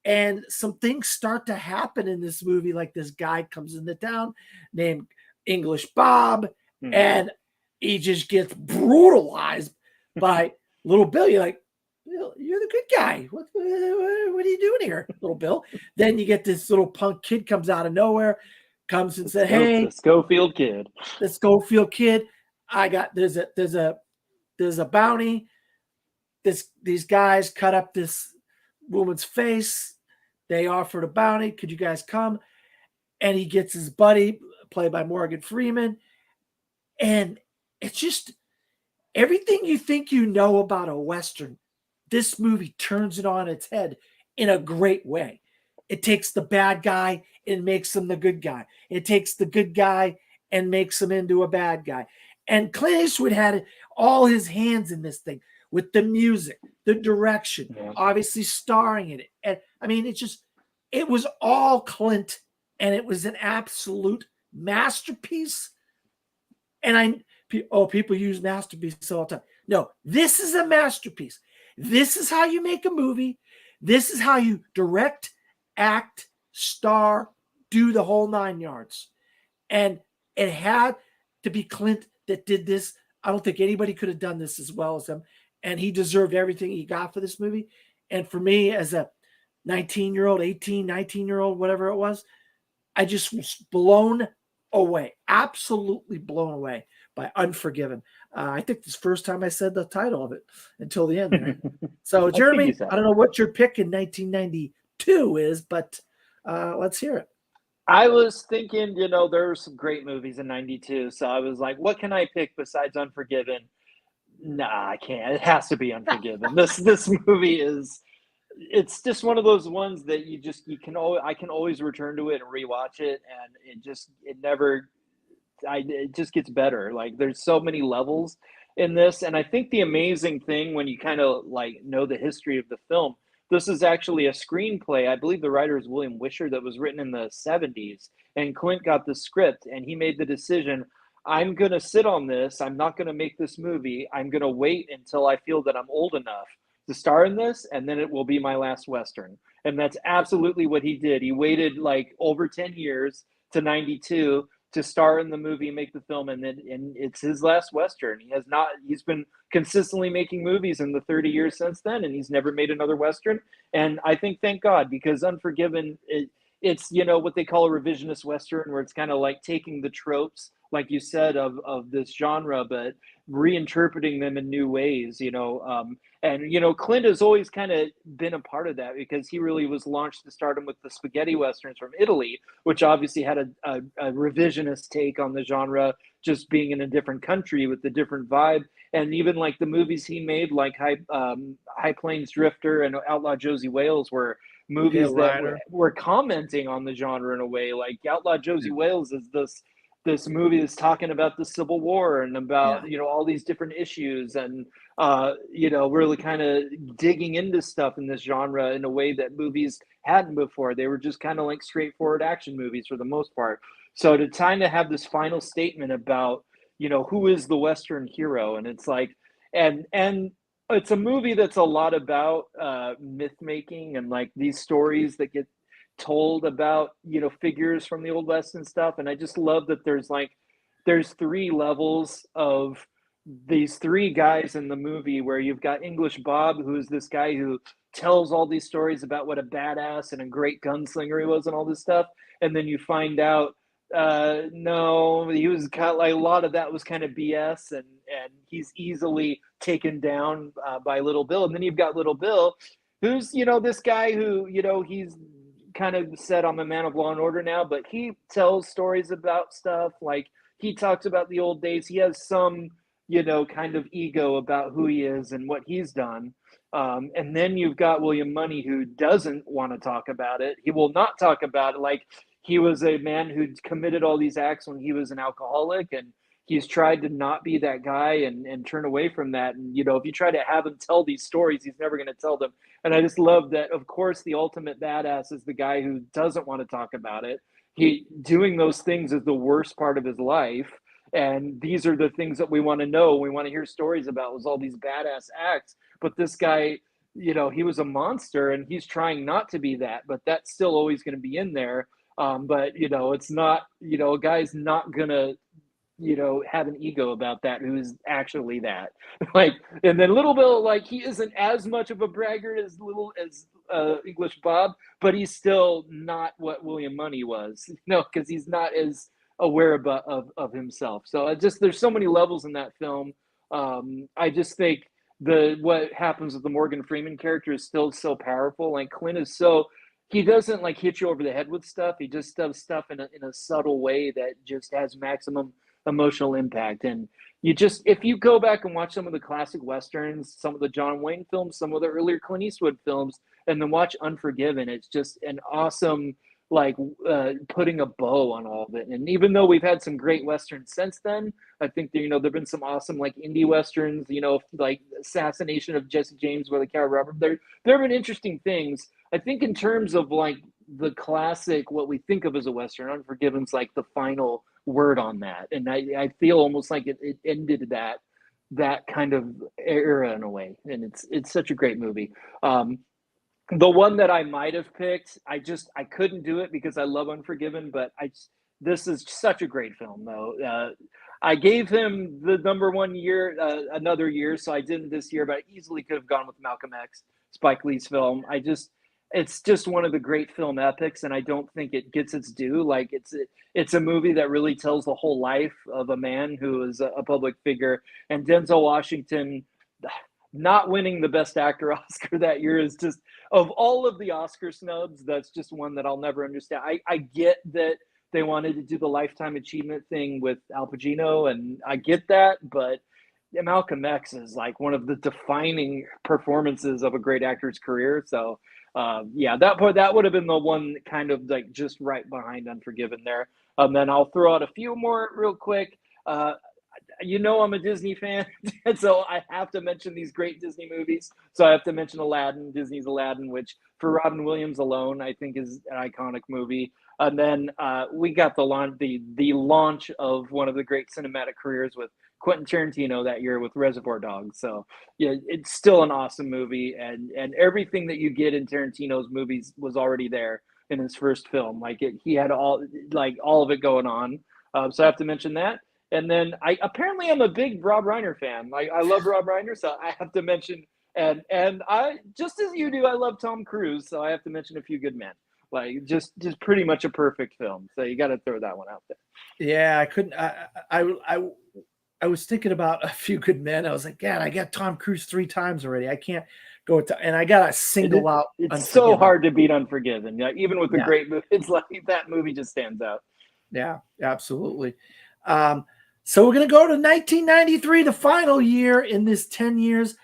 A: And some things start to happen in this movie. Like this guy comes into town named English Bob, and he just gets brutalized by little Bill. You're like, you're the good guy. What are you doing here, little Bill? Then you get this little punk kid comes out of nowhere, comes and said, "Hey,
B: the Schofield kid.
A: The Schofield kid. There's a there's a bounty. These guys cut up this woman's face. They offered a bounty. Could you guys come? And he gets his buddy, played by Morgan Freeman. And it's just everything you think you know about a Western, this movie turns it on its head in a great way. It takes the bad guy and makes him the good guy. It takes the good guy and makes him into a bad guy. And Clint Eastwood had all his hands in this thing with the music, the direction, obviously starring in it. And I mean, it was all Clint, and it was an absolute masterpiece. And people use masterpiece all the time. No, this is a masterpiece. This is how you make a movie. This is how you direct, act, star, do the whole 9 yards. And it had to be Clint that did this. I don't think anybody could have done this as well as him. And he deserved everything he got for this movie. And for me, as a 19-year-old, 18, 19-year-old, whatever it was, I just was blown away, absolutely blown away by Unforgiven. I think this first time I said the title of it until the end. Right? So, Jeremy, I don't know what your pick in 1992 is, but let's hear it.
B: I was thinking, there were some great movies in 92. So I was like, what can I pick besides Unforgiven? Nah, I can't. It has to be Unforgiven. This movie it's just one of those ones that I can always return to it and rewatch it. And it just gets better. Like there's so many levels in this. And I think the amazing thing when you kind of like know the history of the film, this is actually a screenplay. I believe the writer is William Wisher that was written in the 70s. And Clint got the script and he made the decision, I'm going to sit on this. I'm not going to make this movie. I'm going to wait until I feel that I'm old enough to star in this, and then it will be my last Western. And that's absolutely what he did. He waited like over 10 years to 92 to star in the movie, make the film, and it's his last Western. He's been consistently making movies in the 30 years since then, and he's never made another Western. And I think, thank God, because Unforgiven, it's what they call a revisionist Western, where it's kind of like taking the tropes, like you said, of this genre, but reinterpreting them in new ways, and Clint has always kind of been a part of that because he really was launched to stardom with the spaghetti westerns from Italy, which obviously had a revisionist take on the genre, just being in a different country with a different vibe. And even like the movies he made, like High Plains Drifter and Outlaw Josie Wales, were movies that were commenting on the genre in a way. Like Outlaw Josie Wales is this movie that's talking about the Civil War and about all these different issues and really kind of digging into stuff in this genre in a way that movies hadn't before. They were just kind of like straightforward action movies for the most part. So to kind of have this final statement about who is the Western hero, and it's like and it's a movie that's a lot about myth making and like these stories that get told about figures from the Old West and stuff. And I just love that there's 3 levels of these 3 guys in the movie, where you've got English Bob, who's this guy who tells all these stories about what a badass and a great gunslinger he was and all this stuff, and then you find out no, he was kind of like, a lot of that was kind of BS, and he's easily taken down by Little Bill. And then you've got Little Bill, who's this guy who he's kind of said, I'm a man of law and order now, but he tells stories about stuff. Like he talks about the old days. He has some kind of ego about who he is and what he's done. And then you've got William Money, who doesn't want to talk about it. He will not talk about it. Like he was a man who committed all these acts when he was an alcoholic, and he's tried to not be that guy and turn away from that. And, if you try to have him tell these stories, he's never going to tell them. And I just love that, of course, the ultimate badass is the guy who doesn't want to talk about it. He doing those things is the worst part of his life. And these are the things that we want to know. We want to hear stories about, was all these badass acts. But this guy, he was a monster, and he's trying not to be that, but that's still always going to be in there. But it's not, a guy's not going to, have an ego about that, who is actually that. Like, and then Little Bill, like, he isn't as much of a braggart as English Bob, but he's still not what William Money was, because he's not as aware of himself. So there's so many levels in that film. I just think what happens with the Morgan Freeman character is still so powerful. Like Clint is he doesn't like hit you over the head with stuff. He just does stuff in a subtle way that just has maximum emotional impact. And if you go back and watch some of the classic westerns, some of the John Wayne films, some of the earlier Clint Eastwood films, and then watch Unforgiven, it's just an awesome like putting a bow on all of it. And even though we've had some great westerns since then, I think that, there've been some awesome like indie westerns, like Assassination of Jesse James with the Carol Robert. There have been interesting things. I think in terms of like the classic, what we think of as a western, Unforgiven's like the final word on that, and I feel almost like it ended that kind of era in a way, and it's such a great movie. The one that I might have picked, I couldn't do it because I love Unforgiven, but this is such a great film though. I gave him the number one year, another year, so I didn't this year, but I easily could have gone with Malcolm X, Spike Lee's film. It's just one of the great film epics, and I don't think it gets its due. Like it's a movie that really tells the whole life of a man who is a public figure, and Denzel Washington not winning the Best Actor Oscar that year is just, of all of the Oscar snubs, that's just one that I'll never understand. I get that they wanted to do the Lifetime Achievement thing with Al Pacino, and I get that, but Malcolm X is like one of the defining performances of a great actor's career. So that would have been the one kind of like just right behind Unforgiven there. Then I'll throw out a few more real quick. I'm a Disney fan, and so I have to mention these great Disney movies. So I have to mention Aladdin, Disney's Aladdin, which for Robin Williams alone, I think is an iconic movie. And then we got the launch of one of the great cinematic careers with Quentin Tarantino that year with Reservoir Dogs. So yeah, it's still an awesome movie, and everything that you get in Tarantino's movies was already there in his first film. He had all of it going on. So I have to mention that. And then I'm a big Rob Reiner fan. I love Rob Reiner, so I have to mention, and I, just as you do, I love Tom Cruise, so I have to mention A Few Good Men. Like just pretty much a perfect film. So you got to throw that one out there.
A: Yeah, I couldn't. I was thinking about A Few Good Men. I was like, God, I got Tom Cruise 3 times already. I can't go to, and I got to single out.
B: It's so hard to beat Unforgiven. Yeah, even with the great movie, it's like that movie just stands out.
A: Yeah, absolutely. So we're going to go to 1993, the final year in this 10 years.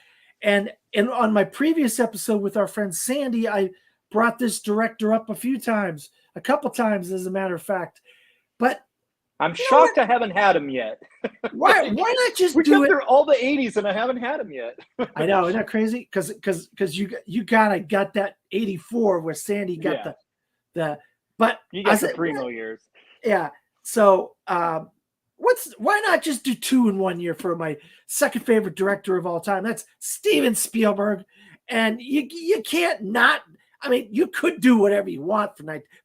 A: And on my previous episode with our friend Sandy, I brought this director up a couple times, as a matter of fact. But
B: I'm shocked I haven't had him yet.
A: Why not just
B: we
A: do it?
B: Through all the 80s and I haven't had him yet.
A: I know, isn't that crazy? Because you kind of got that 84 where Sandy got the but
B: you got the primo years.
A: Yeah. So why not just do 2 in 1 year for my second favorite director of all time? That's Steven Spielberg. And you can't not, I mean, you could do whatever you want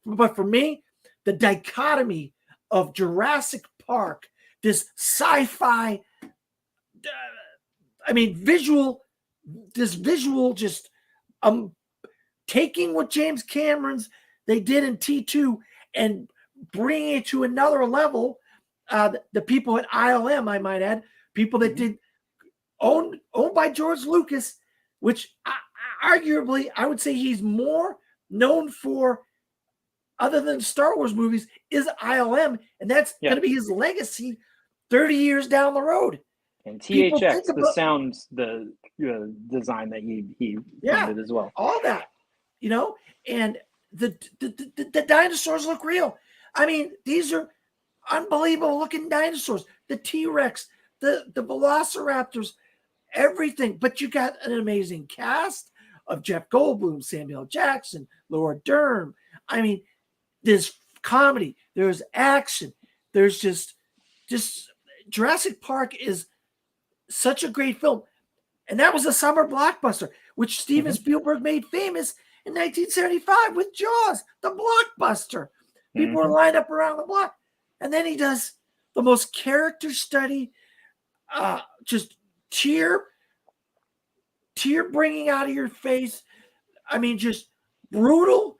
A: but for me, the dichotomy of Jurassic Park, this sci-fi, visual just taking what James Cameron's they did in T2 and bringing it to another level. The people at ILM, I might add, people that did owned by George Lucas, which arguably I would say he's more known for, other than Star Wars movies, is ILM, and that's going to be his legacy 30 years down the road.
B: And THX, the sounds, the design that he funded as well.
A: All that, and the dinosaurs look real. I mean, these are unbelievable looking dinosaurs. The T-Rex, the Velociraptors, everything. But you got an amazing cast of Jeff Goldblum, Samuel Jackson, Laura Dern. I mean, there's comedy, there's action, there's just Jurassic Park is such a great film. And that was a summer blockbuster, which Steven Spielberg made famous in 1975 with Jaws, the blockbuster. People were lined up around the block. And then he does the most character study, just tear bringing out of your face. I mean, just brutal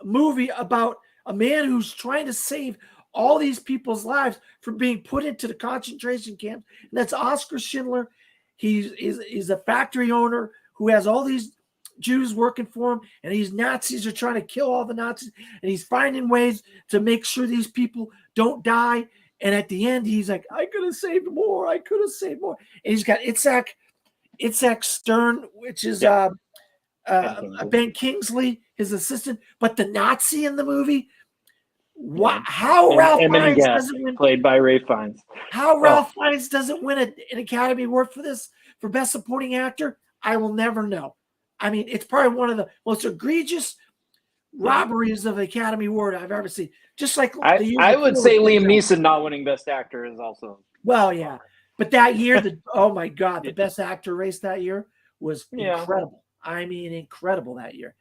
A: movie about a man who's trying to save all these people's lives from being put into the concentration camp. And that's Oscar Schindler. He's a factory owner who has all these Jews working for him, and these Nazis are trying to kill all the Nazis, and he's finding ways to make sure these people don't die. And at the end, he's like, I could have saved more. I could have saved more. And he's got Itzhak Stern, which is Ben Kingsley, his assistant. But the Nazi in the movie, how Ralph Fiennes doesn't win,
B: played by Ray Fiennes.
A: How Ralph Fiennes doesn't win an Academy Award for this, for Best Supporting Actor, I will never know. I mean, it's probably one of the most egregious robberies of the Academy Award I've ever seen. Just like
B: I would say Liam Neeson not winning Best Actor is also.
A: Well, yeah. But that year, oh my God, the Best Actor race that year was incredible. I mean, incredible that year.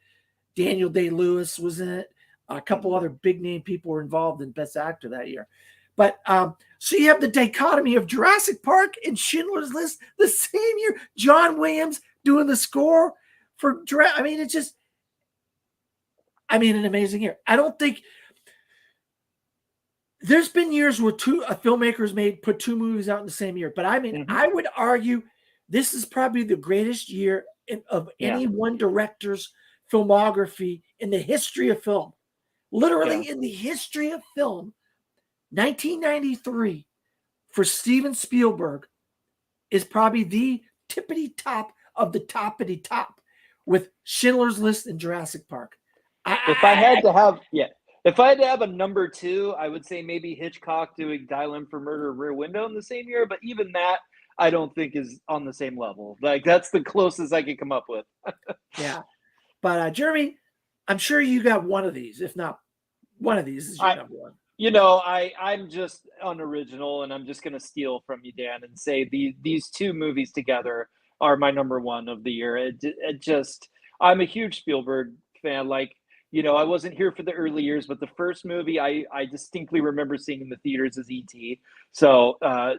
A: Daniel Day-Lewis was in it. A couple other big name people were involved in Best Actor that year. But so you have the dichotomy of Jurassic Park and Schindler's List the same year. John Williams doing the score for Jurassic. I mean, it's just, an amazing year. I don't think there's been years where filmmakers put two movies out in the same year. But I mean, I would argue this is probably the greatest year of any one director's filmography in the history of film. Literally in the history of film, 1993 for Steven Spielberg is probably the tippity top of the toppity top with Schindler's List and Jurassic Park.
B: If I had to have a number two, I would say maybe Hitchcock doing Dial M for Murder, Rear Window in the same year. But even that, I don't think is on the same level. Like, that's the closest I could come up with.
A: Yeah. But Jeremy, I'm sure you got one of these. If not, one of these is your number one.
B: I'm just unoriginal, and I'm just going to steal from you, Dan, and say these two movies together are my number one of the year. I'm a huge Spielberg fan. Like, I wasn't here for the early years, but the first movie I distinctly remember seeing in the theaters is E.T. So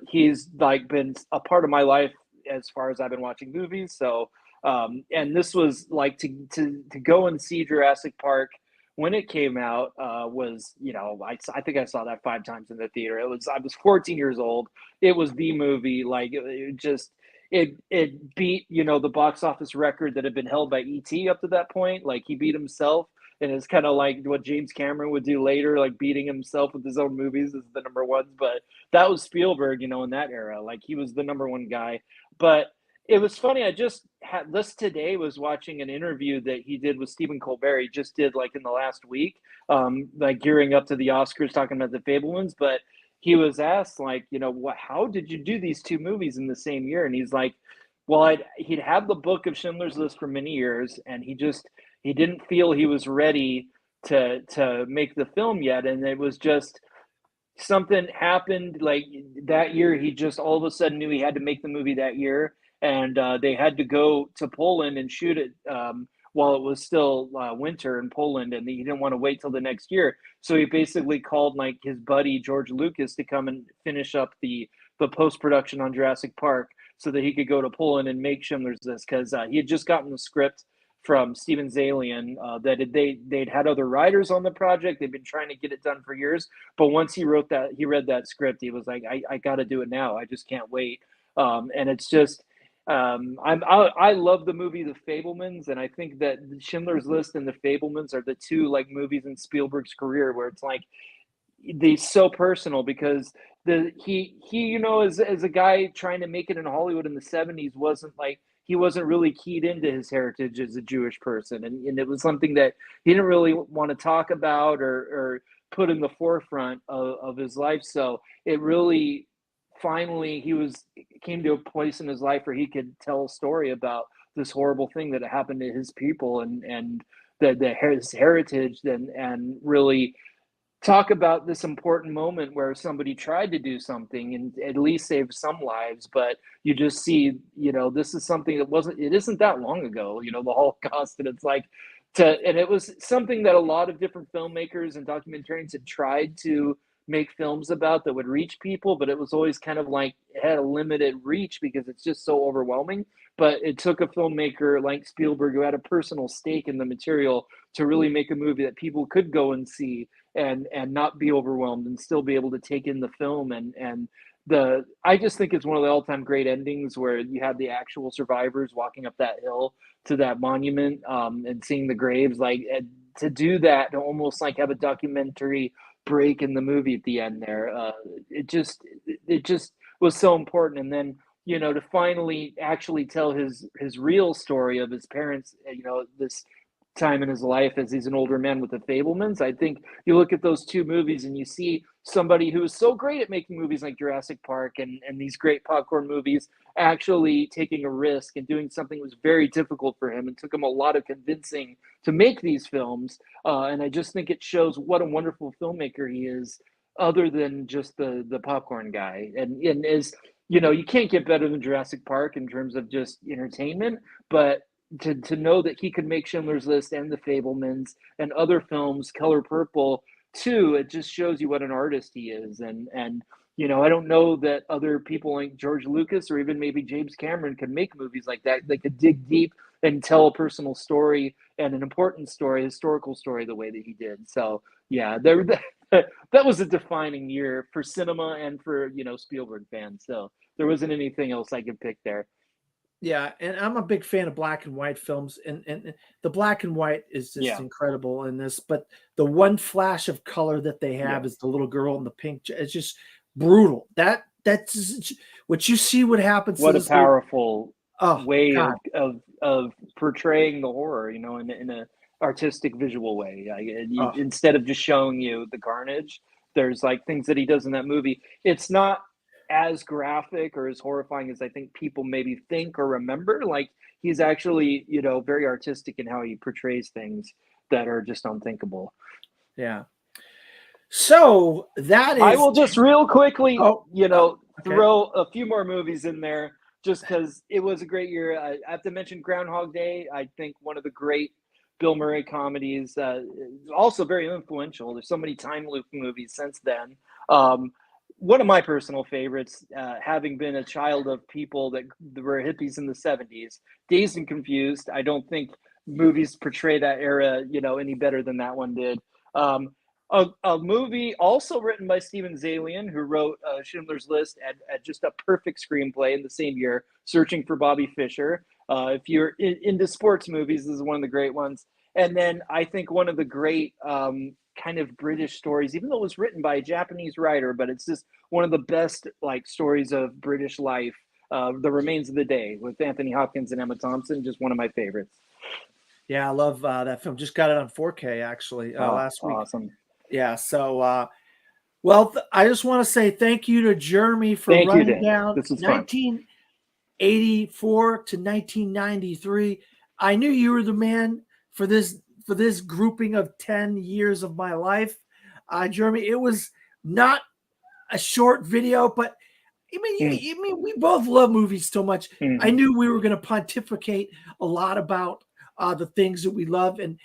B: he's like been a part of my life as far as I've been watching movies. So and this was like to go and see Jurassic Park when it came out was, I think I saw that 5 times in the theater. I was 14 years old. It was the movie. Like it beat, the box office record that had been held by E.T. up to that point. Like, he beat himself. And it's kind of like what James Cameron would do later, like beating himself with his own movies as the number ones. But that was Spielberg, in that era. Like, he was the number one guy. But it was funny. I just had this today, was watching an interview that he did with Stephen Colbert. He just did like in the last week, like gearing up to the Oscars, talking about The Fabelmans. But he was asked, like, how did you do these two movies in the same year? And he's like, well, he'd had the book of Schindler's List for many years, and he didn't feel he was ready to make the film yet. And it was just something happened like that year. He just all of a sudden knew he had to make the movie that year. And they had to go to Poland and shoot it while it was still winter in Poland. And he didn't want to wait till the next year. So he basically called like his buddy, George Lucas, to come and finish up the post-production on Jurassic Park so that he could go to Poland and make Schindler's List, because he had just gotten the script from Steven Zalian that they'd had other writers on the project. They've been trying to get it done for years, but once he read that script, he was like, I got to do it now. I just can't wait. And it's just, I love the movie The Fabelmans, and I think that Schindler's List and The Fabelmans are the two like movies in Spielberg's career where it's like they're so personal, because he as a guy trying to make it in Hollywood in the 70s he wasn't really keyed into his heritage as a Jewish person. And it was something that he didn't really want to talk about or put in the forefront of his life. So it really, finally, came to a place in his life where he could tell a story about this horrible thing that happened to his people and his heritage, and really talk about this important moment where somebody tried to do something and at least save some lives. But you just see, this is something that it isn't that long ago, the Holocaust. And it's like, and it was something that a lot of different filmmakers and documentarians had tried to make films about that would reach people, but it was always kind of like it had a limited reach because it's just so overwhelming. But it took a filmmaker like Spielberg who had a personal stake in the material to really make a movie that people could go and see and not be overwhelmed and still be able to take in the film and the I just think it's one of the all-time great endings where you have the actual survivors walking up that hill to that monument and seeing the graves like to do that to almost like have a documentary break in the movie at the end there it just was so important. And then to finally actually tell his real story of his parents, this time in his life as he's an older man with the Fablemans. I think you look at those two movies and you see somebody who is so great at making movies like Jurassic Park and these great popcorn movies actually taking a risk and doing something that was very difficult for him and took him a lot of convincing to make these films. And I just think it shows what a wonderful filmmaker he is, other than just the popcorn guy. And as you can't get better than Jurassic Park in terms of just entertainment, but to know that he could make Schindler's List and The Fablemans and other films, Color Purple, too, it just shows you what an artist he is. And I don't know that other people like George Lucas or even maybe James Cameron could make movies like that. They could dig deep and tell a personal story and an important story, historical story, the way that he did. So yeah, that was a defining year for cinema and for Spielberg fans. So there wasn't anything else I could pick there.
A: Yeah, and I'm a big fan of black and white films, and the black and white is just
B: Yeah,
A: incredible in this. But the one flash of color that they have
B: yeah.
A: is the little girl in the pink. It's just brutal. That's what you see. What happens to
B: What a
A: this little?
B: powerful
A: Oh
B: way
A: God!
B: of portraying the horror, in a artistic visual way.
A: Oh
B: Instead of just showing you the carnage, there's like things that he does in that movie. It's not as graphic or as horrifying as I think people maybe think or remember. Like he's actually, very artistic in how he portrays things that are just unthinkable.
A: yeah. So that
B: I
A: is.
B: will just real quickly,
A: Oh, okay.
B: throw a few more movies in there just because it was a great year. I have to mention Groundhog Day. I think one of the great Bill Murray comedies, also very influential. There's so many time loop movies since then. One of my personal favorites, having been a child of people that were hippies in the 70s, Dazed and Confused. I don't think movies portray that era, any better than that one did. A movie also written by Steven Zalian, who wrote Schindler's List and just a perfect screenplay in the same year, Searching for Bobby Fischer. If you're into sports movies, this is one of the great ones. And then I think one of the great kind of British stories, even though it was written by a Japanese writer, but it's just one of the best like stories of British life, The Remains of the Day with Anthony Hopkins and Emma Thompson, just one of my favorites.
A: Yeah, I love that film. Just got it on 4K actually
B: Oh,
A: last week.
B: awesome.
A: Yeah. So, well, I just want to say thank you to Jeremy for
B: Thank you,
A: running
B: Dan.
A: down
B: This was fun.
A: 1984 to 1993. I knew you were the man for this grouping of 10 years of my life. Jeremy, it was not a short video, but I mean, we both love movies so much. I knew we were going to pontificate a lot about the things that we love, and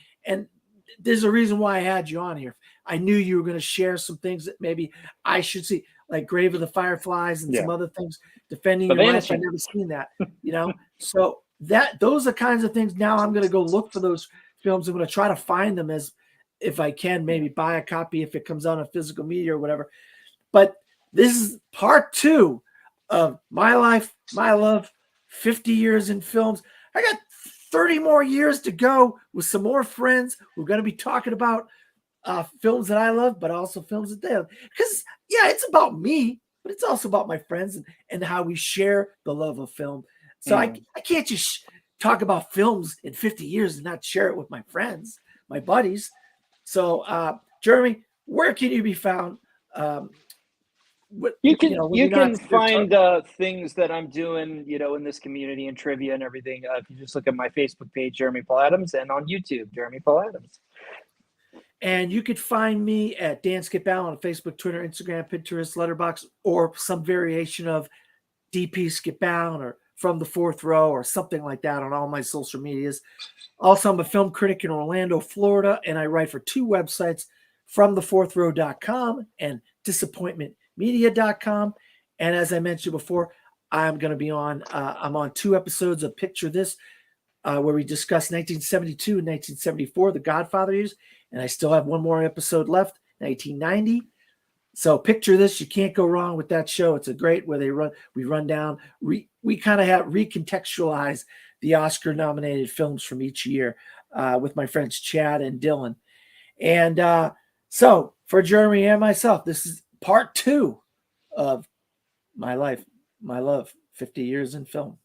A: there's a reason why I had you on here. I knew you were going to share some things that maybe I should see, like Grave of the Fireflies and some other things, Defending Your Life. I've never seen that, So those are kinds of things. Now I'm going to go look for those films. I'm going to try to find them if I can, maybe buy a copy if it comes out on physical media or whatever. But this is part 2 of my life, my love, 50 years in films. I got 30 more years to go with some more friends. We're going to be talking about films that I love, but also films that they love. Because, yeah, it's about me, but it's also about my friends and how we share the love of film. So I can't just talk about films in 50 years and not share it with my friends, my buddies. So, Jeremy, where can you be found?
B: You can find things that I'm doing, in this community and trivia and everything. If you just look at my Facebook page, Jeremy Paul Adams, and on YouTube, Jeremy Paul Adams.
A: And you could find me at Dan Skip Allen on Facebook, Twitter, Instagram, Pinterest, Letterboxd, or some variation of DP Skip Allen or From the Fourth Row or something like that on all my social medias. Also, I'm a film critic in Orlando, Florida, and I write for 2 websites, FromTheFourthRow.com and disappointmentmedia.com. And as I mentioned before, I'm going to be on, I'm on 2 episodes of Picture This, where we discuss 1972 and 1974, the Godfather years. And I still have one more episode left, 1990. So Picture This, you can't go wrong with that show. It's a great where we run down, we kind of have recontextualize the Oscar nominated films from each year with my friends Chad and Dylan. And so for Jeremy and myself, this is part 2 of my life, my love, 50 years in film.